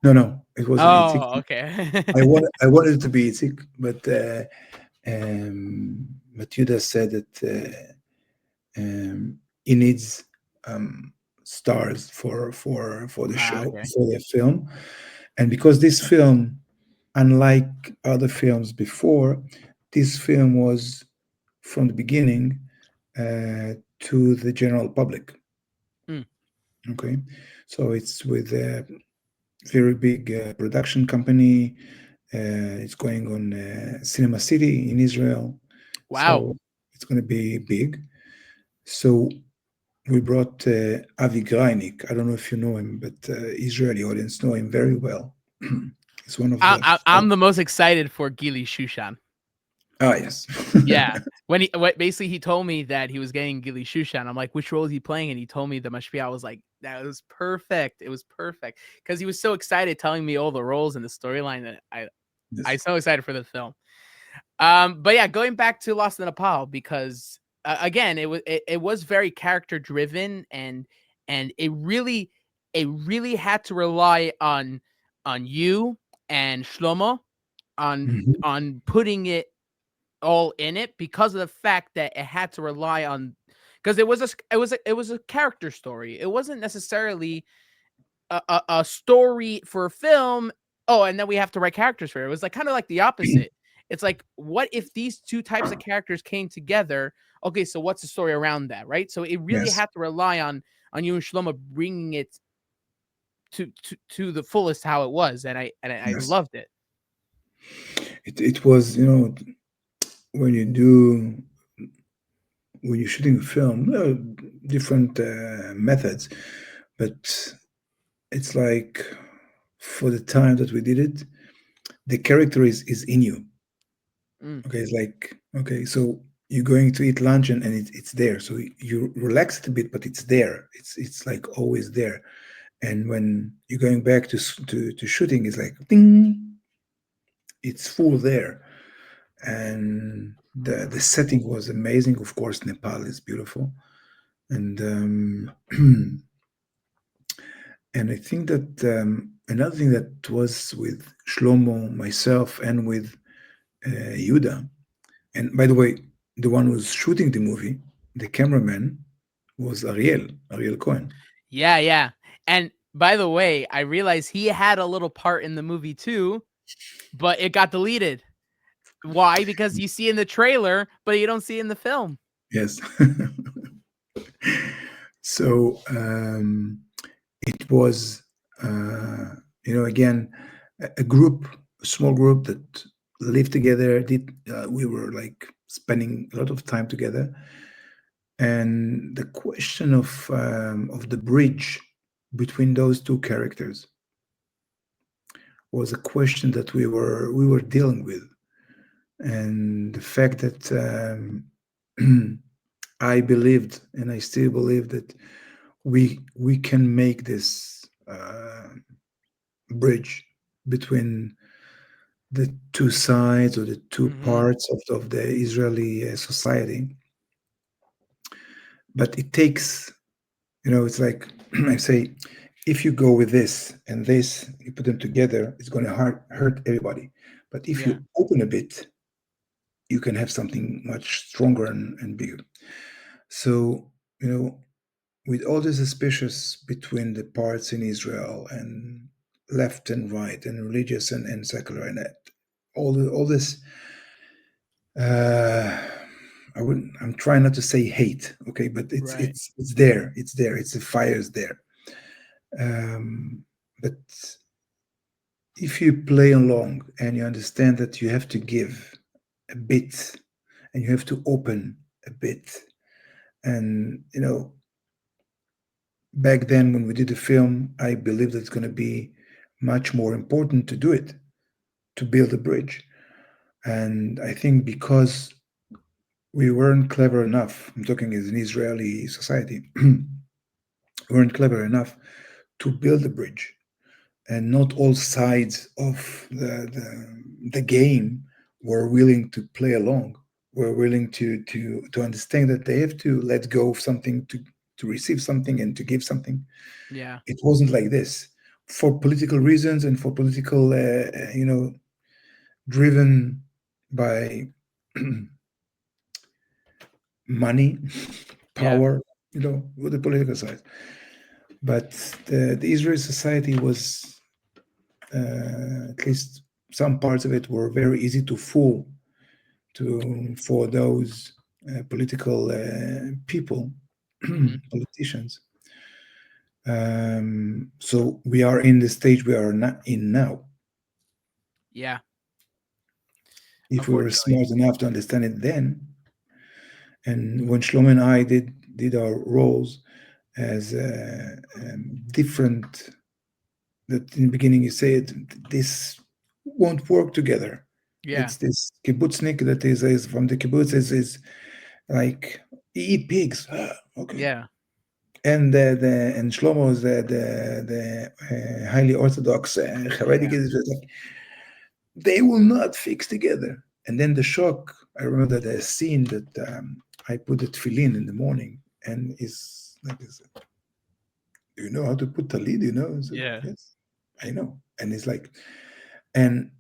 No, it wasn't Itzik. Oh, okay. I wanted it to be Itzik, but Matilda said that he needs stars for the show, Okay. for the film, and because this film, unlike other films before, this film was from the beginning to the general public. Mm. Okay, so it's with a very big production company. It's going on Cinema City in Israel, Wow. so it's going to be big. So we brought Avi Greinik. I don't know if you know him, but Israeli audience know him very well. It's one of the I'm the most excited for Gili Shushan. yes. Yeah. When basically he told me that he was getting Gili Shushan. I'm like, which role is he playing? And he told me the Mashpia. I was like, that was perfect. It was perfect because he was so excited telling me all the roles and the storyline that I'm Yes. so excited for the film. But yeah, going back to Lost in Nepal because again, it was very character driven and it really had to rely on you and Shlomo Mhm. on putting it all in it because of the fact that it had to rely on because it was a character story. It wasn't necessarily a story for a film. Oh, and then we have to write characters for it. It was like kind of like the opposite. It's like, what if these two types of characters came together? Okay, so what's the story around that, right? So it really Yes. had to rely on you and Shlomo bringing it to the fullest how it was, and I Yes. loved it. It was, when you do when you're shooting a film, different methods, but it's like for the time that we did it, the character is in you. Mm. Okay, it's like, okay, so you're going to eat lunch and it's there. So you relax it a bit, but it's there. It's like always there. And when you're going back to shooting, it's like ding, it's full there. And the setting was amazing. Of course, Nepal is beautiful, and and I think that another thing that was with Shlomo, myself, and with Yuda. And by the way, the one who's shooting the movie, the cameraman, was Ariel Cohen. Yeah. And by the way, I realized he had a little part in the movie too, but it got deleted. Why? Because you see in the trailer, but you don't see in the film. Yes. So it was, again, a group, a small group that lived together. We were like spending a lot of time together, and the question of the bridge between those two characters was a question that we were dealing with, and the fact that I believed and I still believe that we can make this bridge between the two sides or the two parts of the Israeli society. But it takes, it's like I say, if you go with this and this, you put them together, it's going to hurt everybody. But if you open a bit, you can have something much stronger and bigger. So, with all the suspicious between the parts in Israel and left and right and religious and secular and that, all this, I'm trying not to say hate, okay, but it's there. It's there. It's the fire's there. But if you play along and you understand that you have to give a bit and you have to open a bit, and back then when we did the film, I believed that it's going to be much more important to do it, to build a bridge. And I think because we weren't clever enough, I'm talking as an Israeli society, we weren't clever enough to build a bridge. And not all sides of the game were willing to play along, were willing to understand that they have to let go of something to receive something and to give something. Yeah. It wasn't like this. For political reasons and for political, driven by money, power, with the political side. But the Israeli society was, at least some parts of it were very easy to fool for those political people, politicians. So we are in the stage we are not in now. Yeah. If we were smart enough to understand it then, and when Shlomo and I did our roles as different, that in the beginning you say this won't work together. Yeah. It's this kibbutznik that is from the kibbutz is like eat pigs. Okay. Yeah. And and Shlomo is the highly orthodox Haredi. Like, they will not fix together. And then the shock. I remember the scene that I put the tefillin in the morning, and is like this. Do you know how to put talit? Yeah. Yes, I know. And it's like, and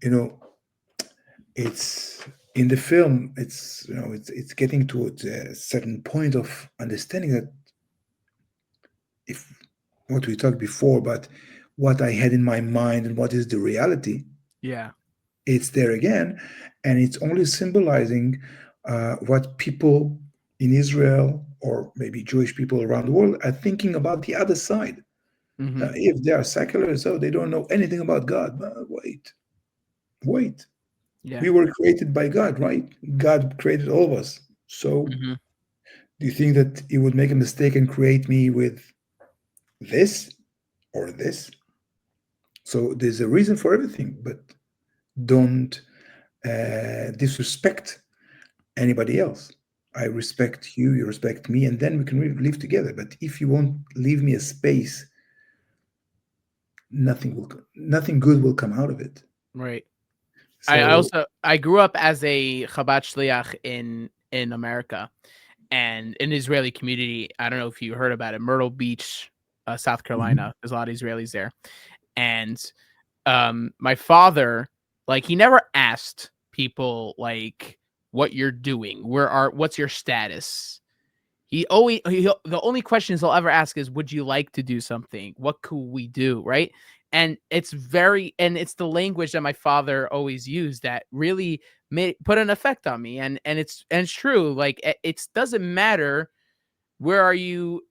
it's in the film. It's it's getting to a certain point of understanding that if what we talked before, but what I had in my mind and what is the reality, it's there again, and it's only symbolizing what people in Israel or maybe Jewish people around the world are thinking about the other side. If they are secular, so they don't know anything about God. Wait. Yeah. We were created by God, right? God created all of us. So do you think that he would make a mistake and create me with this or this? So there's a reason for everything, but don't disrespect anybody else. I respect you, you respect me, and then we can live together. But if you won't leave me a space, nothing good will come out of it. Right. So, I grew up as a Chabad Shliach in America and an Israeli community. I don't know if you heard about it, Myrtle Beach, South Carolina. There's a lot of Israelis there. And my father, like, he never asked people like what you're doing, what's your status. The only questions he'll ever ask is, would you like to do something? What could we do? Right. And it's the language that my father always used that really put an effect on me. And it's true. Like, it doesn't matter where are you,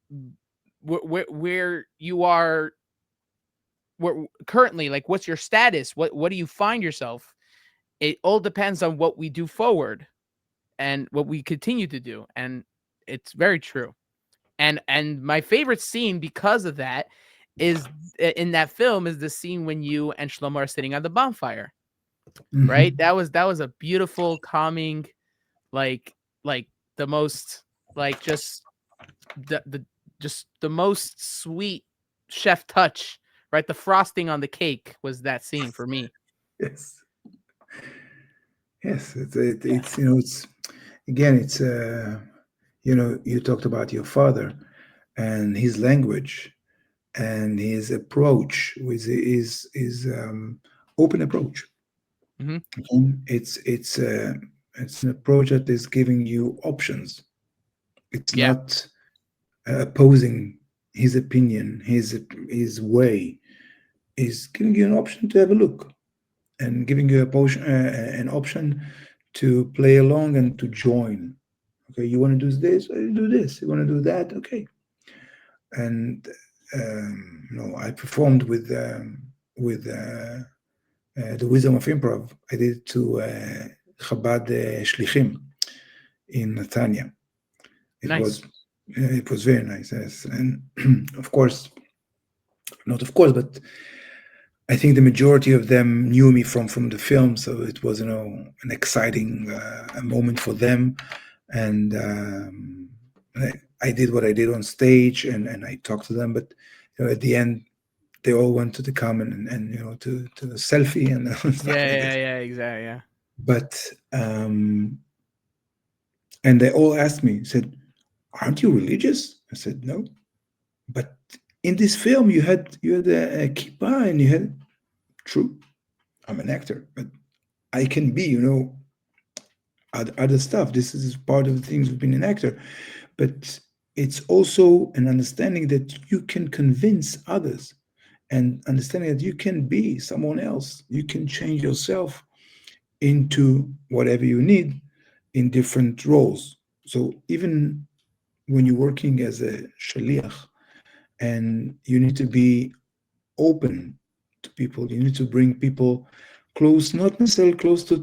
where you are currently, like, what's your status? What do you find yourself? It all depends on what we do forward and what we continue to do. And it's very true. And my favorite scene because of that is in that film is the scene when you and Shlomo are sitting on the bonfire. Right? That was a beautiful, calming, like the most, like, just the most sweet chef touch right? The frosting on the cake was that scene for me. Yes. Yes. It's it's again, it's you talked about your father and his language and his approach with his open approach. Mhm. It's an approach that is giving you options. It's Yeah. not opposing his opinion, his way. Is giving you an option to have a look and giving you an option to play along and to join. Okay, you want to do this, do this. You want to do that, okay. And I performed with the wisdom of improv. I did it to Chabad Shlichim in Netanya. Nice. It was very nice, yes. And of course, not of course, but I think the majority of them knew me from the film, so it was an exciting a moment for them, and I did what I did on stage, and I talked to them, but at the end they all wanted to come and to the selfie and stuff like that. Yeah, exactly, yeah. But and they all asked me, said, "Aren't you religious?" I said, "No." But in this film, you had a kippah and you had. True, I'm an actor, but I can be, other stuff. This is part of the things of being an actor. But it's also an understanding that you can convince others and understanding that you can be someone else. You can change yourself into whatever you need in different roles. So even when you're working as a shaliach and you need to be open to people, you need to bring people close, not necessarily close to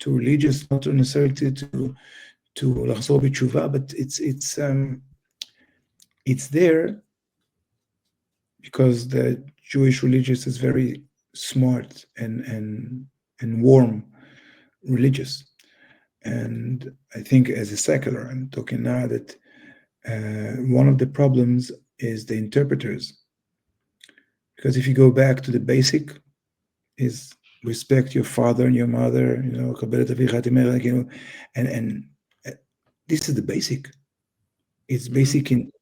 religious, not necessarily to לחזור בתשובה, but it's there because the Jewish religious is very smart and warm religious. And I think as a secular, I'm talking now that one of the problems is the interpreters. Because if you go back to the basic, is respect your father and your mother, and this is the basic. It's basic in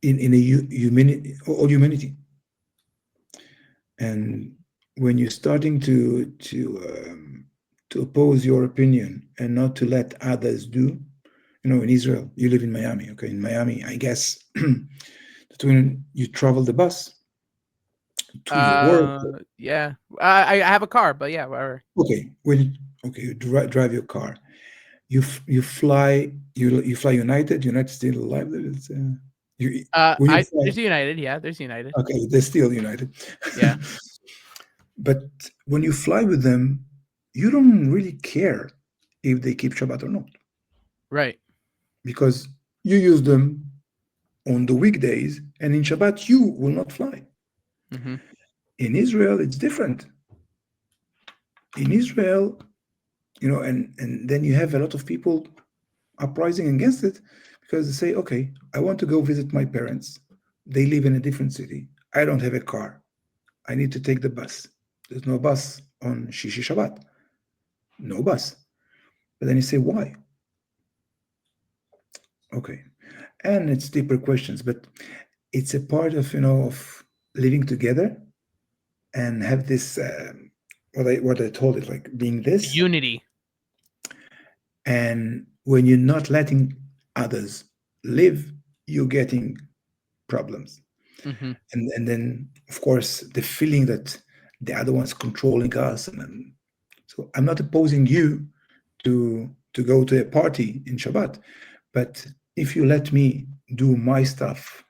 a humanity, all humanity. And when you're starting to oppose your opinion and not to let others do, in Israel, you live in Miami. Okay, in Miami, I guess that when you travel the bus to your work. Yeah, I have a car, but yeah, whatever. Okay, you drive your car. You fly United. United still alive. It's, there's United. Yeah, there's United. Okay, they're still United. Yeah. But when you fly with them, you don't really care if they keep Shabbat or not. Right. Because you use them on the weekdays, and in Shabbat you will not fly. Mm-hmm. In Israel, it's different. In Israel, and then you have a lot of people uprising against it because they say, okay, I want to go visit my parents. They live in a different city. I don't have a car. I need to take the bus. There's no bus on Shishi Shabbat. No bus. But then you say, why? Okay. And it's deeper questions, but it's a part of, of living together and have this, what I told it, like being this. Unity. And when you're not letting others live, you're getting problems. Mm-hmm. And then, of course, the feeling that the other one's controlling us. And so I'm not opposing you to go to a party in Shabbat, but if you let me do my stuff,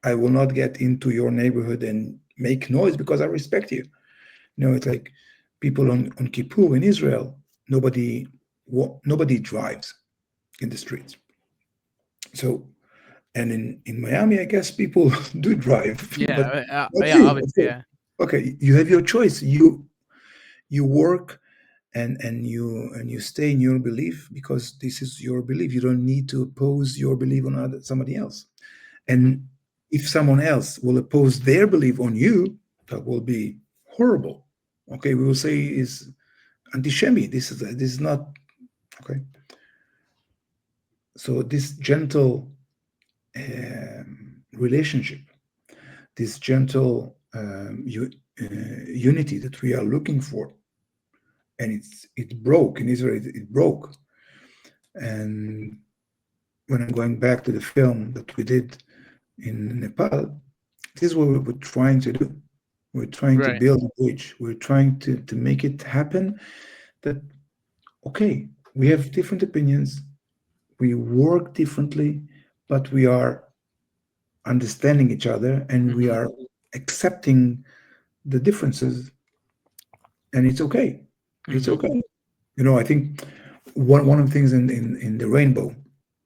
I will not get into your neighborhood and make noise because I respect you. It's like people on Kippur in Israel, nobody drives in the streets. So, and in Miami, I guess people do drive. Yeah, obviously, yeah. Okay, you have your choice. You work and you stay in your belief because this is your belief. You don't need to oppose your belief on somebody else. And if someone else will oppose their belief on you, that will be horrible. Okay, we will say is anti-Shemi. This is not okay. So this gentle relationship, this gentle unity that we are looking for, and it broke in Israel. It broke, and when I'm going back to the film that we did in Nepal, this is what we're trying to do. We're trying to Right. build a bridge. We're trying to make it happen that, okay, we have different opinions, we work differently, but we are understanding each other and we are accepting the differences, and it's okay. It's okay. You know, I think one of the things in the rainbow,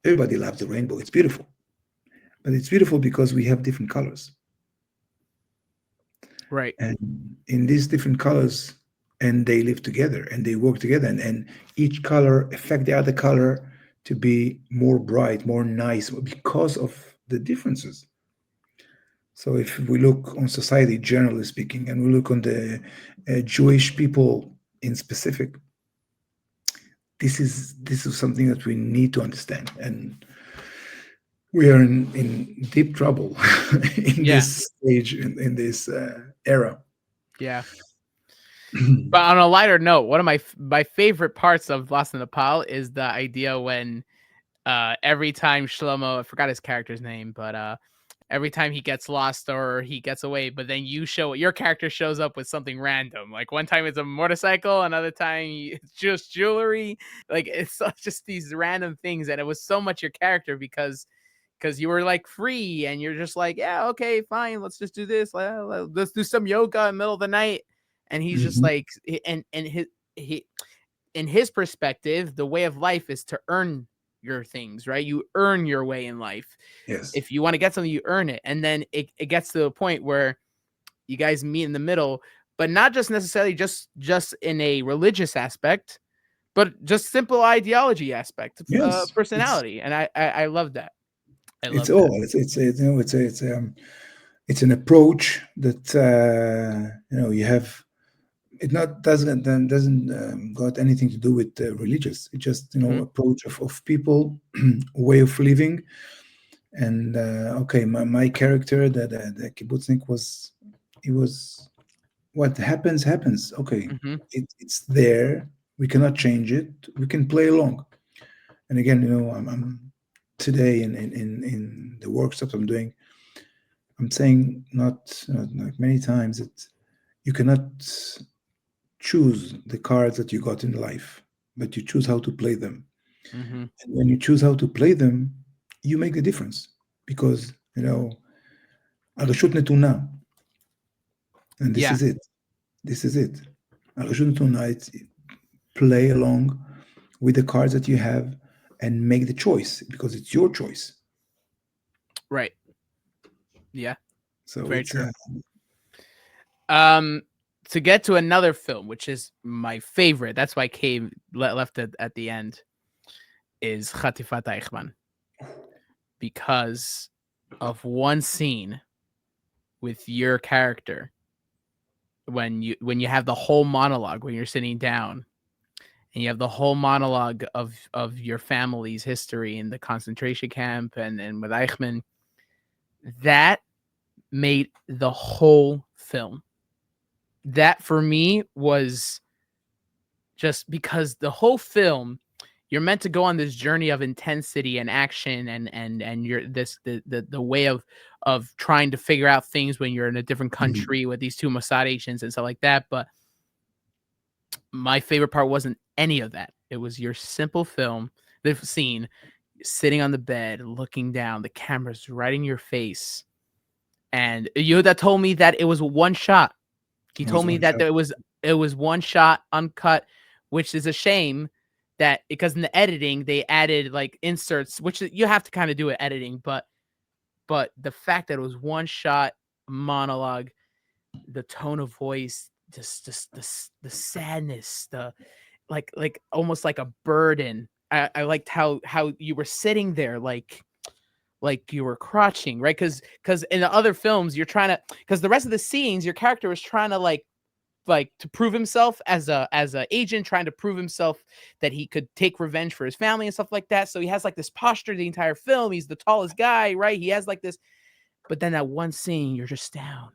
everybody loves the rainbow. It's beautiful. But it's beautiful because we have different colors. Right. And in these different colors, and they live together and they work together, and each color affect the other color to be more bright, more nice because of the differences. So if we look on society, generally speaking, and we look on the Jewish people in specific, this is something that we need to understand, and we are in deep trouble in this stage, in this era. Yeah. But on a lighter note, one of my favorite parts of Lost in Nepal is the idea when every time Shlomo, I forgot his character's name, but every time he gets lost or he gets away, but then your character shows up with something random. Like one time it's a motorcycle, another time it's just jewelry. Like it's just these random things, and it was so much your character because you were like free and you're just like, yeah, okay, fine, let's just do this. Let's do some yoga in the middle of the night. And he's just like, and he in his perspective, the way of life is to earn your things, right? You earn your way in life. Yes. If you want to get something, you earn it. And then it gets to a point where you guys meet in the middle, but not just necessarily just in a religious aspect, but just simple ideology aspect, Yes. personality. And I love that. It's all. It's you know, it's an approach that you know, you have. It doesn't got anything to do with religious. It's just, you know, approach of people, way of living, and okay, my character, the kibbutznik, was what happens. Okay, it's there. We cannot change it. We can play along. And again, you know, I'm today in the workshops I'm doing, I'm saying not like many times that you cannot choose the cards that you got in life, but you choose how to play them. And when you choose how to play them, you make the difference, because, you know, הרשות נתונה, and this is it. This is it. הרשות נתונה, it's play along with the cards that you have and make the choice, because it's your choice. Right. Yeah. So very it's true. To get to another film, which is my favorite, that's why I left it at the end, is Chatifat Eichman, because of one scene with your character when you have the whole monologue, when you're sitting down and you have the whole monologue of your family's history in the concentration camp and with Eichman. That made the whole film. That for me was just because the whole film, you're meant to go on this journey of intensity and action and you're the way of trying to figure out things when you're in a different country with these two Mossad agents and stuff like that. But my favorite part wasn't any of that. It was your simple film, the scene, sitting on the bed, looking down, the camera's right in your face. And Yehuda told me that it was one shot. He told me that it was one shot, uncut, which is a shame that because in the editing they added like inserts, which you have to kind of do it editing, but the fact that it was one shot monologue, the tone of voice, just the sadness, the like almost like a burden. I liked how you were sitting there like like you were crouching, right? Because in the other films you're trying to, because the rest of the scenes your character is trying to like to prove himself as a agent, trying to prove himself that he could take revenge for his family and stuff like that. So he has like this posture the entire film. He's the tallest guy, right? He has like this, but then that one scene you're just down.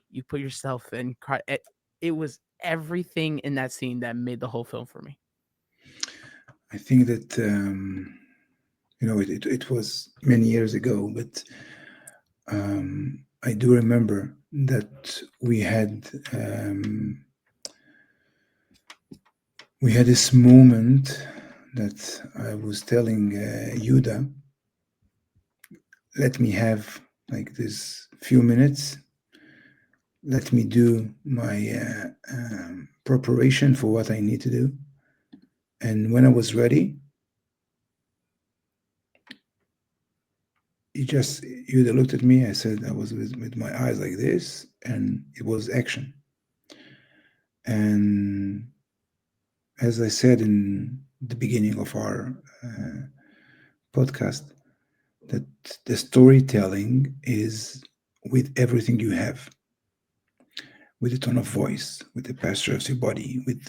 You put yourself in. It was everything in that scene that made the whole film for me. I think that it was many years ago, but I do remember that we had this moment that I was telling Yuda, let me have like this few minutes, let me do my preparation for what I need to do. And when I was ready, Yuda looked at me. I said, I was with my eyes like this, and it was action. And as I said in the beginning of our podcast, that the storytelling is with everything you have, with the tone of voice, with the posture of your body, with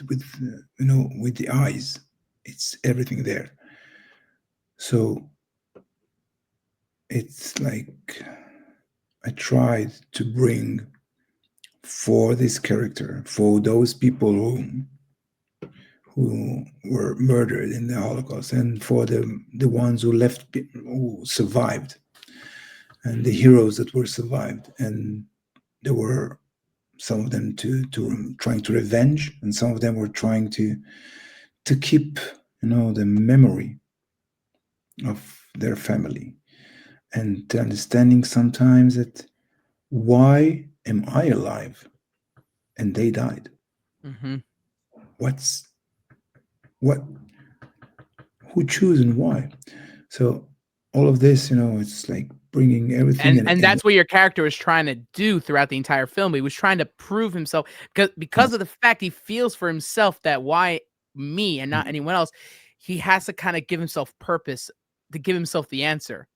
the eyes. It's everything there. So it's like I tried to bring for this character, for those people who were murdered in the Holocaust, and for the ones who survived, and the heroes that were survived. And there were some of them to trying to revenge, and some of them were trying to keep the memory of their family, and understanding sometimes that why am I alive and they died? Mm-hmm. Who choose and why? So all of this, it's like bringing everything, and that's what your character was trying to do throughout the entire film. He was trying to prove himself because of the fact he feels for himself that why me and not anyone else. He has to kind of give himself purpose, to give himself the answer,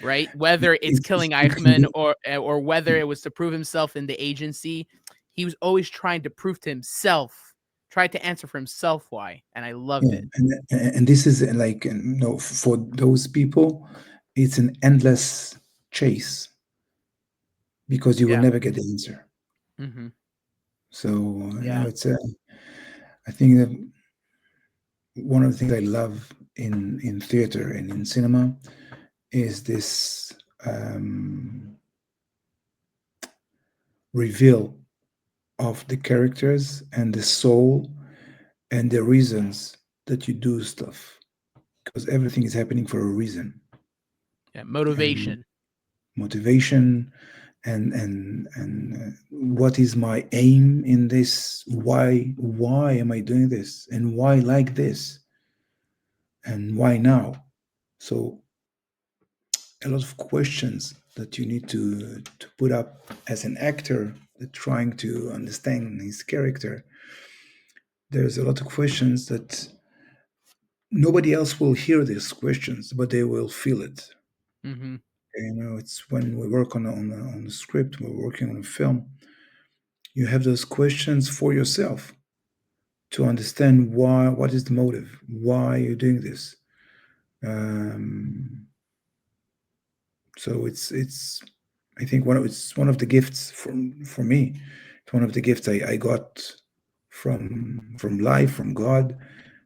right? Whether it's killing Eichman or whether it was to prove himself in the agency, he was always trying to prove to himself, tried to answer for himself why, and I loved it. And this is like, for those people, it's an endless chase because you will never get the answer. Mm-hmm. So it's I think that one of the things I love in theater and in cinema is this reveal of the characters and the soul and the reasons that you do stuff, because everything is happening for a reason. Motivation and what is my aim in this? Why am I doing this, and why like this, and why now? So a lot of questions that you need to put up as an actor that trying to understand his character. There's a lot of questions that nobody else will hear these questions, but they will feel it. Mm-hmm. It's when we work on a script, we're working on a film, you have those questions for yourself to understand what is the motive, why you're doing this. So it's I think it's one of the gifts for me. It's one of the gifts I got from life, from God,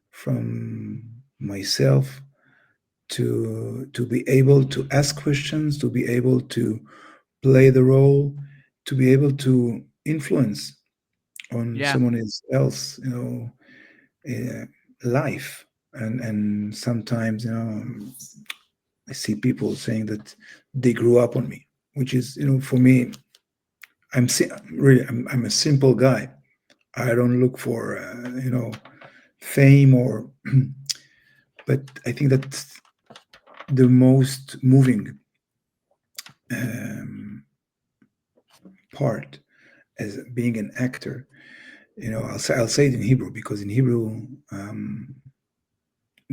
from myself, to be able to ask questions, to be able to play the role, to be able to influence on someone else, life. And sometimes, I see people saying that they grew up on me, which is, for me, I'm a simple guy. I don't look for, fame but I think that the most moving part as being an actor, I'll say it in Hebrew, because in Hebrew,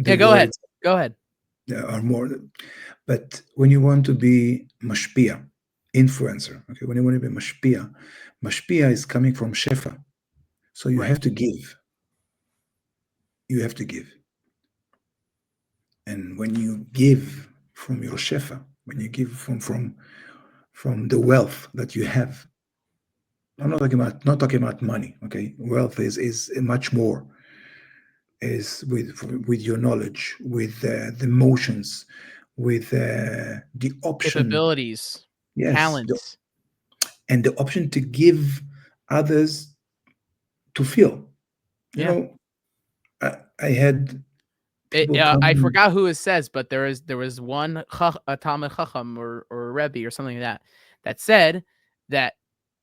go ahead. There are more, but when you want to be mashpia, influencer, okay, when you want to be mashpia is coming from shefa, so you Right. have to give. You have to give, and when you give from your shefa, when you give from the wealth that you have, I'm not talking about money, okay? Wealth is much more. Is with your knowledge, with the emotions, with the option, Capabilities, yes, talent. and the option to give others to feel. You Yeah. know, I had people come. I forgot who it says, but there was one a Talmud Chacham or a Rebbe or something like that said that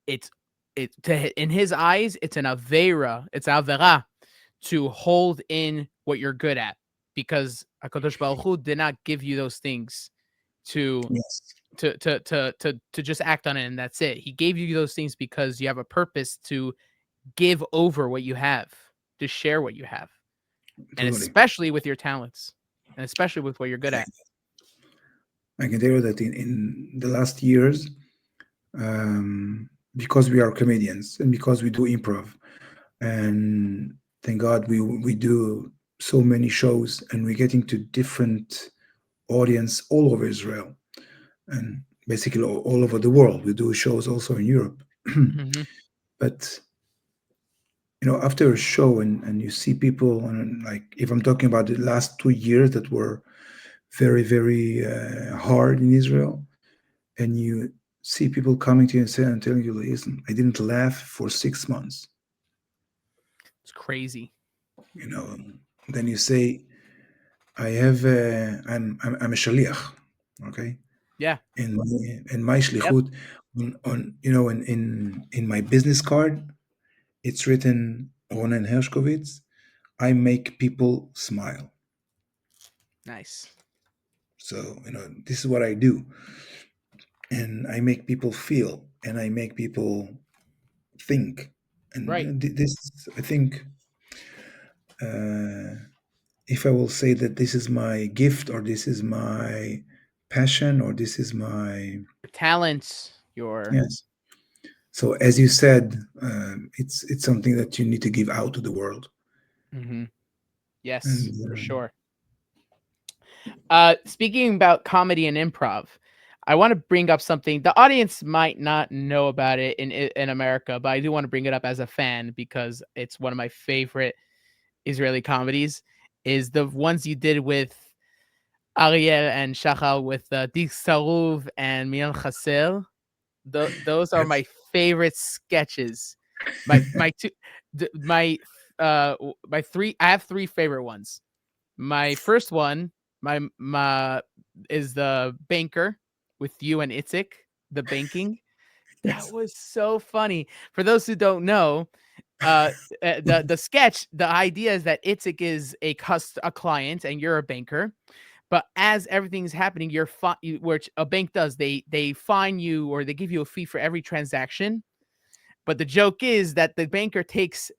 in his eyes it's an avera, it's avera to hold in what you're good at, because HaKadosh Baruch Hu did not give you those things to Yes, to just act on it and that's it. He gave you those things because you have a purpose to give over what you have, to share what you have, and totally. especially with your talents, and especially with what you're good at. I can tell you that in the last years, because we are comedians and because we do improv, and thank God we do so many shows, and we're getting to different audience all over Israel and basically all over the world. We do shows also in Europe. Mm-hmm. But after a show and you see people, and like if I'm talking about the last 2 years that were very, very hard in Israel, and you see people coming to you and telling you, listen, I didn't laugh for 6 months. It's crazy. Then you say, I'm a shaliach, okay? Yeah. In my shlichut, in my business card, it's written Ronen Hershkovitz. I make people smile. Nice. So this is what I do, and I make people feel, and I make people think, and Right. This I think. If I will say that this is my gift, or this is my passion, or this is my Talents, your yes. So as you said, it's something that you need to give out to the world. Yes, And for sure. Speaking about comedy and improv, I want to bring up something the audience might not know about it in America, but I do want to bring it up as a fan because it's one of my favorite Israeli comedies. Is the ones you did with Ariel and Shachal with Dik Sarov and Mian Chaser. Those are my favorite sketches. My three. I have three favorite ones. My first one, my is the banker with you and Itzik, the banking. That was so funny. For those who don't know, the sketch, the idea is that Itzik is a client and you're a banker. But as everything's happening, which a bank does, they fine you or they give you a fee for every transaction. But the joke is that the banker takes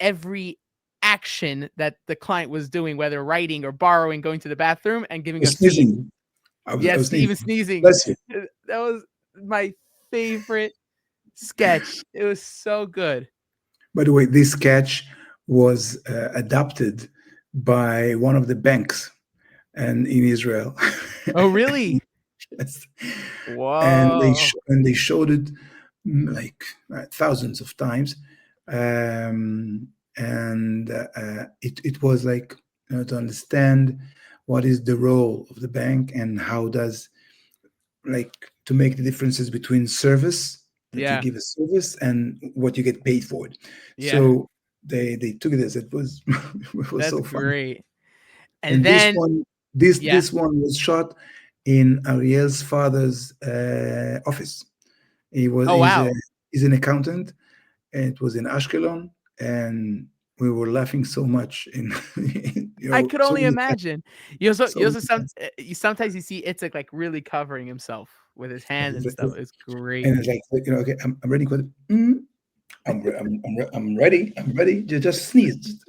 every action that the client was doing, whether writing or borrowing, going to the bathroom, and giving a fee. sneezing. Yes, even sneezing. Bless you. That was my favorite sketch. It was so good. By the way, this sketch was adopted by one of the banks and in Israel. Oh, really? Yes. Wow. And they showed it like thousands of times, and it was like to understand what is the role of the bank and how does like to make the differences between service that you give a service and what you get paid for it. Yeah. So they took it as it was. It was That's so fun. great. And then this one was shot in Ariel's father's office. He's an accountant, and it was in Ashkelon, and we were laughing so much. I could only imagine. Sometimes you see Itzik like really covering himself with his hands and stuff. It's great. And it's like okay, I'm ready. I'm ready. I'm ready. Just sneeze.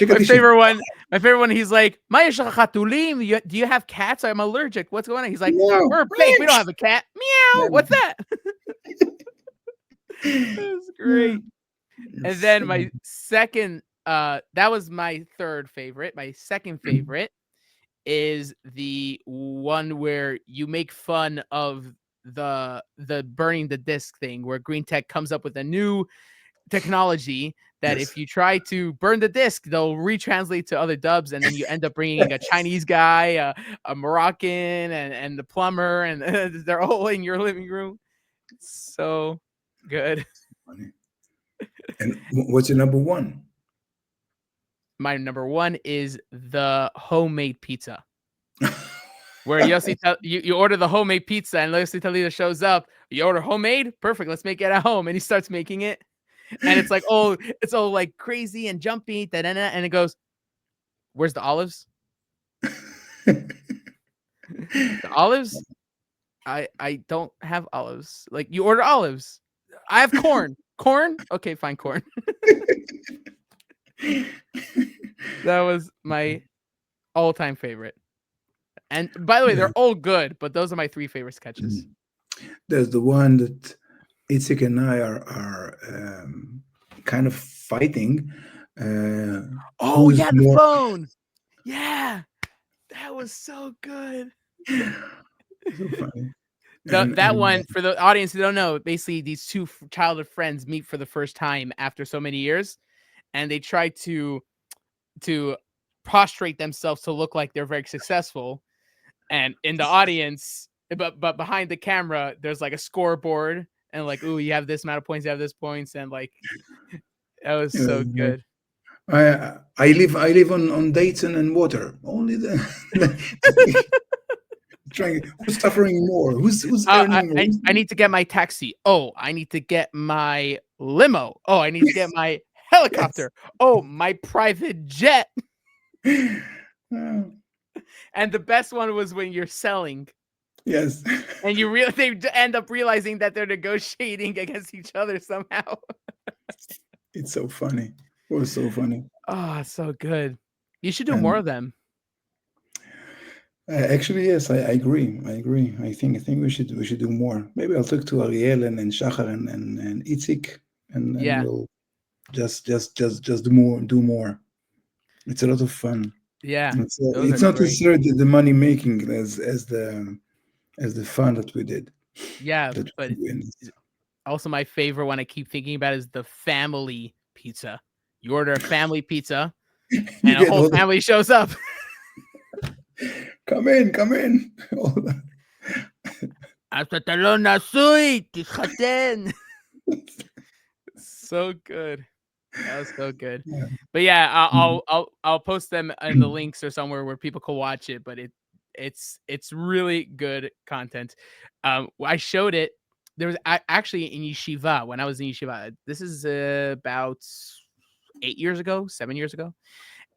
My favorite one. My favorite one, he's like, "Ma yesh lecha chatulim? Do you have cats? I'm allergic. What's going on?" He's like, No. "We're fake. We don't have a cat. Meow. What's that?" That's great. And then my second, that was my third favorite. My second favorite is the one where you make fun of the burning the disc thing, where Green Tech comes up with a new technology that if you try to burn the disc, they'll retranslate to other dubs, and then you end up bringing a Chinese guy, a Moroccan, and the plumber, and they're all in your living room. So good. And what's your number one? My number one is the homemade pizza. Where you order the homemade pizza, and Yossi Talita shows up. You order homemade? Perfect. Let's make it at home. And he starts making it. And it's like, oh, it's all like crazy and jumpy. Da-da-da, and it goes, "Where's the olives? The olives? I don't have olives. Like, you order olives. I have corn. Corn? Okay, fine, corn." That was my all-time favorite. And by the way, they're all good, but those are my three favorite sketches. There's the one that Itzik and I are kind of fighting. Oh, yeah, the phone. Yeah, that was so good. So funny. That one, for the audience who don't know, basically these two childhood friends meet for the first time after so many years, and they try to prostrate themselves to look like they're very successful. And in the audience, but behind the camera, there's like a scoreboard, and like, "Ooh, you have this amount of points, you have this points," and like, that was so good. I live on Dayton and water. Only the trying. Who's suffering more? Who's earning more? I need to get my taxi. Oh, I need to get my limo. Oh, I need to get my helicopter. Yes. Oh, my private jet. And the best one was when you're selling. Yes. And they end up realizing that they're negotiating against each other somehow. It's so funny. It was so funny. Oh, it's so good. You should do more of them. Actually, yes, I agree. I think we should do more. Maybe I'll talk to Ariel and Shachar and Itzik, and we'll just do more. It's a lot of fun. Yeah, it's not necessarily the money making as the fun that we did. Yeah, but also my favorite one I keep thinking about is the family pizza. You order a family pizza, and a whole family shows up. Come in. So good. That was so good. Yeah. But yeah, I'll post them in the links or somewhere where people can watch it. But it's really good content. I showed it. There was actually in yeshiva when I was in yeshiva. This is about 7 years ago,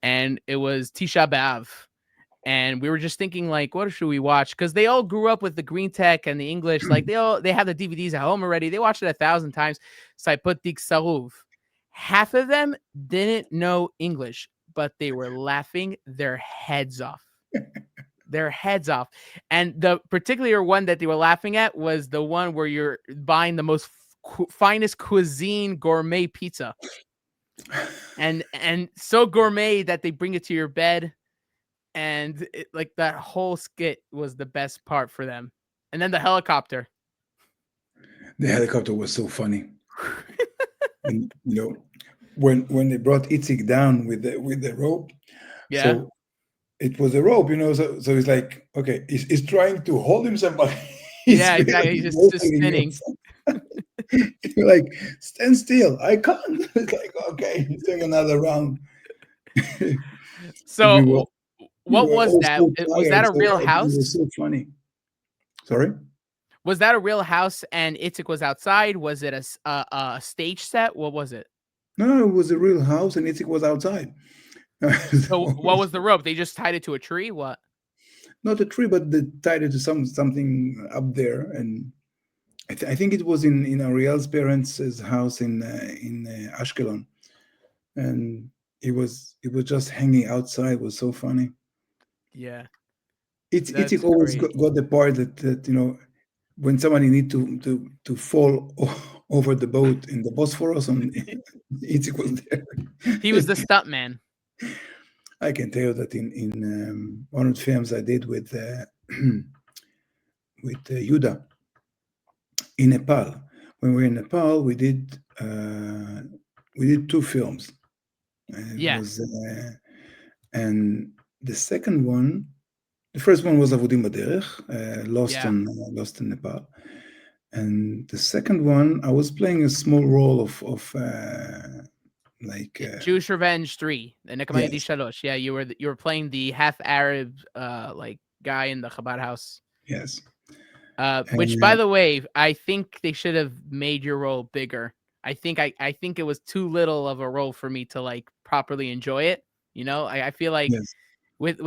and it was Tisha B'Av. And we were just thinking, like, what should we watch? Because they all grew up with the Green Tech and the English. Like, they have the DVDs at home already. They watched it 1,000 times. So I put דיסק צרוב. Half of them didn't know English, but they were laughing their heads off. And the particular one that they were laughing at was the one where you're buying the most finest cuisine gourmet pizza. And so gourmet that they bring it to your bed. And like that whole skit was the best part for them. And then the helicopter. The helicopter was so funny. And, when they brought Itzik down with the rope. Yeah. So it was a rope, so he's like, okay, he's trying to hold himself, but exactly. He's just spinning. You're like, stand still. I can't. It's like, okay, he's doing another round. So what was that? Was that a real house? It was so funny. Sorry? Was that a real house and Itzik was outside? Was it a stage set? What was it? No, it was a real house and Itzik was outside. So what was the rope? They just tied it to a tree? What? Not a tree, but they tied it to something up there. And I think it was in Ariel's parents' house in Ashkelon. And It was just hanging outside. It was so funny. Yeah. Itzik That's always great. got the part that when somebody need to fall over the boat in the Bosphorus, and Itzik was there. He was the stunt man. I can tell you that in one of the films I did with with Yuda in Nepal. When we were in Nepal, we did 2 films. And it Yeah. was, and the second one, the first one was Avodim Baderech, Lost in Nepal, and the second one I was playing a small role of like Jewish Revenge 3, the Nekamayedi yes, Shalosh. Yeah, you were playing the half Arab like guy in the Chabad house. yes. Which, by the way, I think they should have made your role bigger. I think it was too little of a role for me to like properly enjoy it. I feel like Yes. with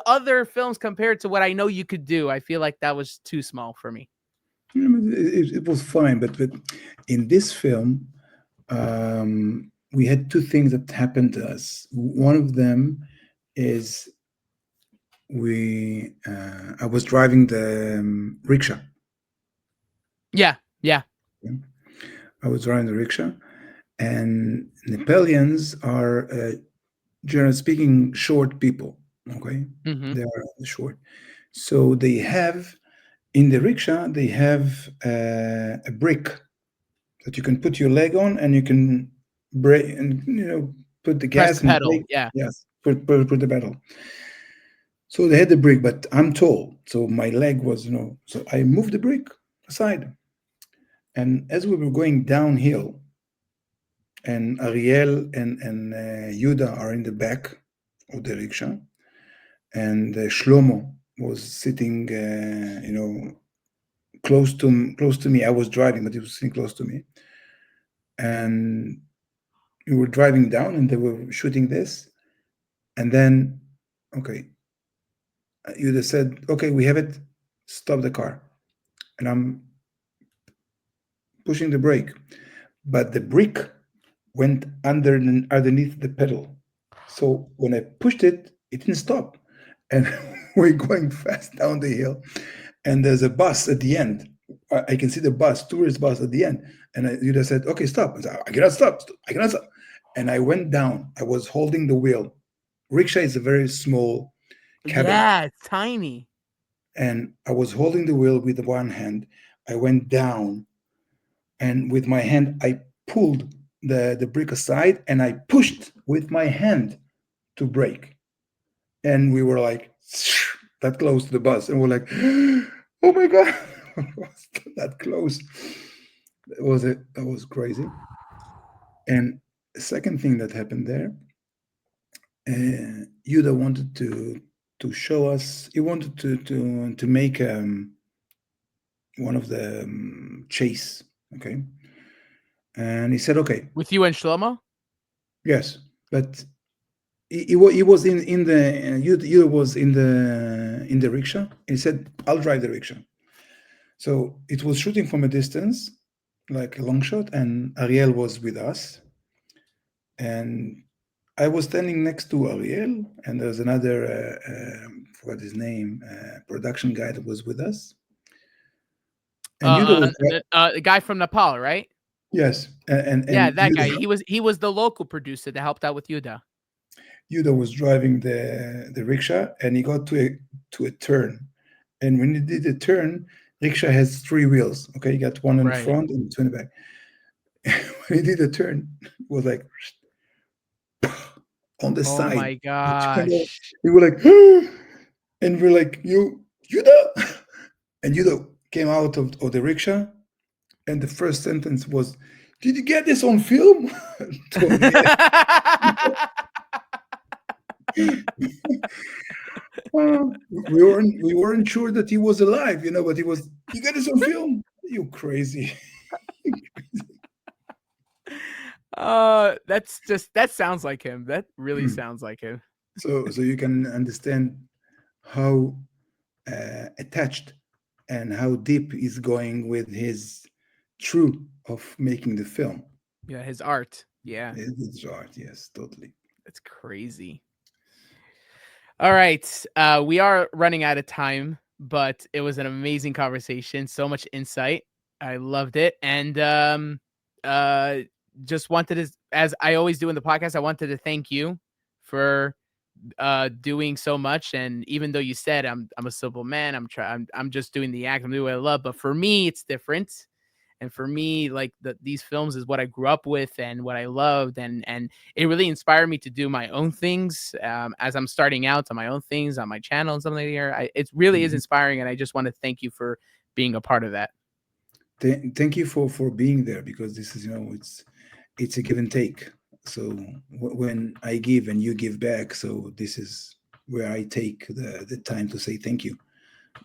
other films compared to what I know you could do, I feel like that was too small for me. It was fine, but in this film, we had 2 things that happened to us. One of them is I was driving the rickshaw. Yeah. I was driving the rickshaw, and Nepalians are, generally speaking, short people. Okay, Mm-hmm. they are short, so they have in the rickshaw they have a brick that you can put your leg on, and you can brake and put the Press gas the and pedal. brake. Yeah. Yes, put the pedal. So they had the brick, but I'm tall, so my leg was so I moved the brick aside, and as we were going downhill, and Ariel and Yuda are in the back of the rickshaw, and Shlomo was sitting, close to me. I was driving, but he was sitting close to me, and we were driving down, and they were shooting this, and then, okay, Yuda said, "Okay, we have it. Stop the car," and I'm pushing the brake, but the brick went underneath the pedal. So when I pushed it, it didn't stop. And we're going fast down the hill, and there's a bus at the end. I can see the bus, tourist bus at the end. And you just said, "Okay, stop." I said, "I cannot stop. I cannot stop." And I went down. I was holding the wheel. Rickshaw is a very small cabin. Yeah, it's tiny. And I was holding the wheel with one hand. I went down, and with my hand, I pulled the brick aside, and I pushed with my hand to brake. And we were like that close to the bus, and we're like, "Oh my god!" That close. That was crazy. And the second thing that happened there, Yuda wanted to show us. He wanted to make one of the chase. Okay, and he said, "Okay, With you and Shlomo? yes," but he was in the Yuda was in the rickshaw. He said, "I'll drive the rickshaw." So it was shooting from a distance, like a long shot, and Ariel was with us, and I was standing next to Ariel, and there's another forgot his name, production guy that was with us, and Yuda was The guy from Nepal, right? yes, and Yeah, that Yuda, guy. He was the local producer that helped out with Yuda. Yuda was driving the rickshaw, and he got to a turn, and when he did the turn, rickshaw has 3 wheels. Okay, you got one in the Right. front and 2 in the back. When he did the turn, it was like on the Oh side. my gosh. We were like, and we're like, Yuda, and Yuda came out of the rickshaw, and the first sentence was, "Did you get this on film?" Told me, we weren't sure that he was alive, but he was. "You got this on film? You crazy." That sounds like him. That really sounds like him. So you can understand how attached and how deep he's going with his true of making the film. Yeah, his art. Yeah, It's art. Yes, totally. it's crazy. All right, we are running out of time, but it was an amazing conversation. So much insight. I loved it, and uh, just wanted to, as I always do in the podcast, I wanted to thank you for doing so much. And even though you said I'm a simple man, I'm just doing the act, I'm doing what I love, but for me it's different. And for me, like these films is what I grew up with and what I loved, and it really inspired me to do my own things as I'm starting out on my own things on my channel and something like that. It really is inspiring, and I just want to thank you for being a part of that. Thank you for being there, because this is, it's a give and take. So when I give and you give back, so this is where I take the time to say thank you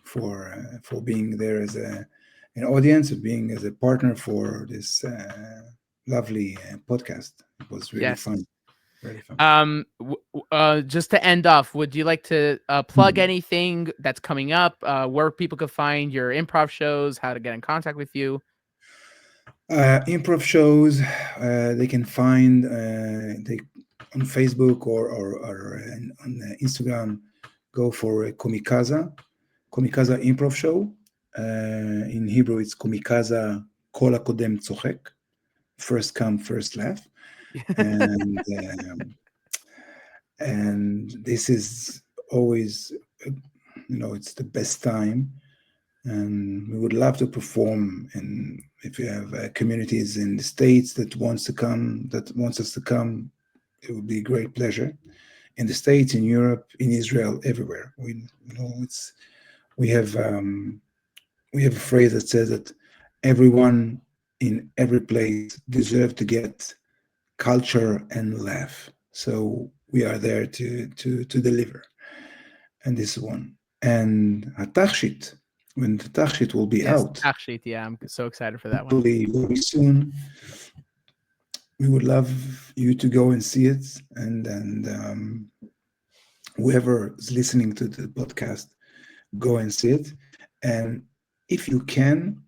for being there as an audience, and being as a partner for this lovely podcast. It was really Yes. fun. Very fun. Just to end off, would you like to plug anything that's coming up, where people could find your improv shows, how to get in contact with you? Improv shows, they can find they on Facebook or on Instagram. Go for a Komikaza Improv Show. In Hebrew, it's Komikaza Kol Hakodem Tzochek. First come, first laugh. And and this is always, it's the best time. And we would love to perform. And if you have communities in the States that wants us to come, it would be a great pleasure. In the States, in Europe, in Israel, everywhere. We have a phrase that says that everyone in every place deserves to get culture and laugh. So we are there to deliver. And this one. And Hatachshit, when the Tachshit will be out. Tachshit, yeah, I'm so excited for that one. Hopefully very soon. We would love you to go and see it, and whoever is listening to the podcast, go and see it. And if you can,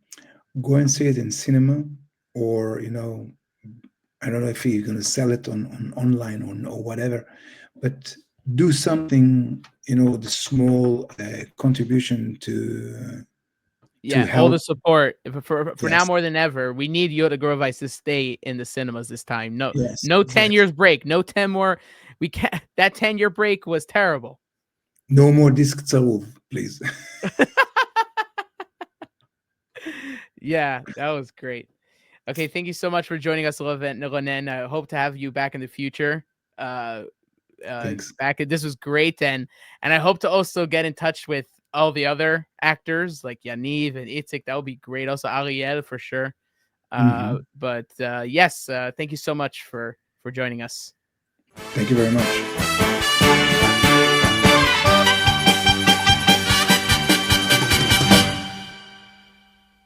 go and see it in cinema, or I don't know if you're going to sell it on online or whatever, but do something, the small contribution to all help. the support for Yes. now more than ever. We need Yoda Grovice to stay in the cinemas this time. No, Yes, no exactly. 10 years break, no 10 more. We can't. That 10-year break was terrible. No more disc Tzarov, please. Yeah, that was great. Okay, thank you so much for joining us, Ronen. I hope to have you back in the future. Thanks. This was great, and I hope to also get in touch with all the other actors like Yaniv and Itzik. That would be great. Also Ariel for sure. But yes, thank you so much for joining us. Thank you very much.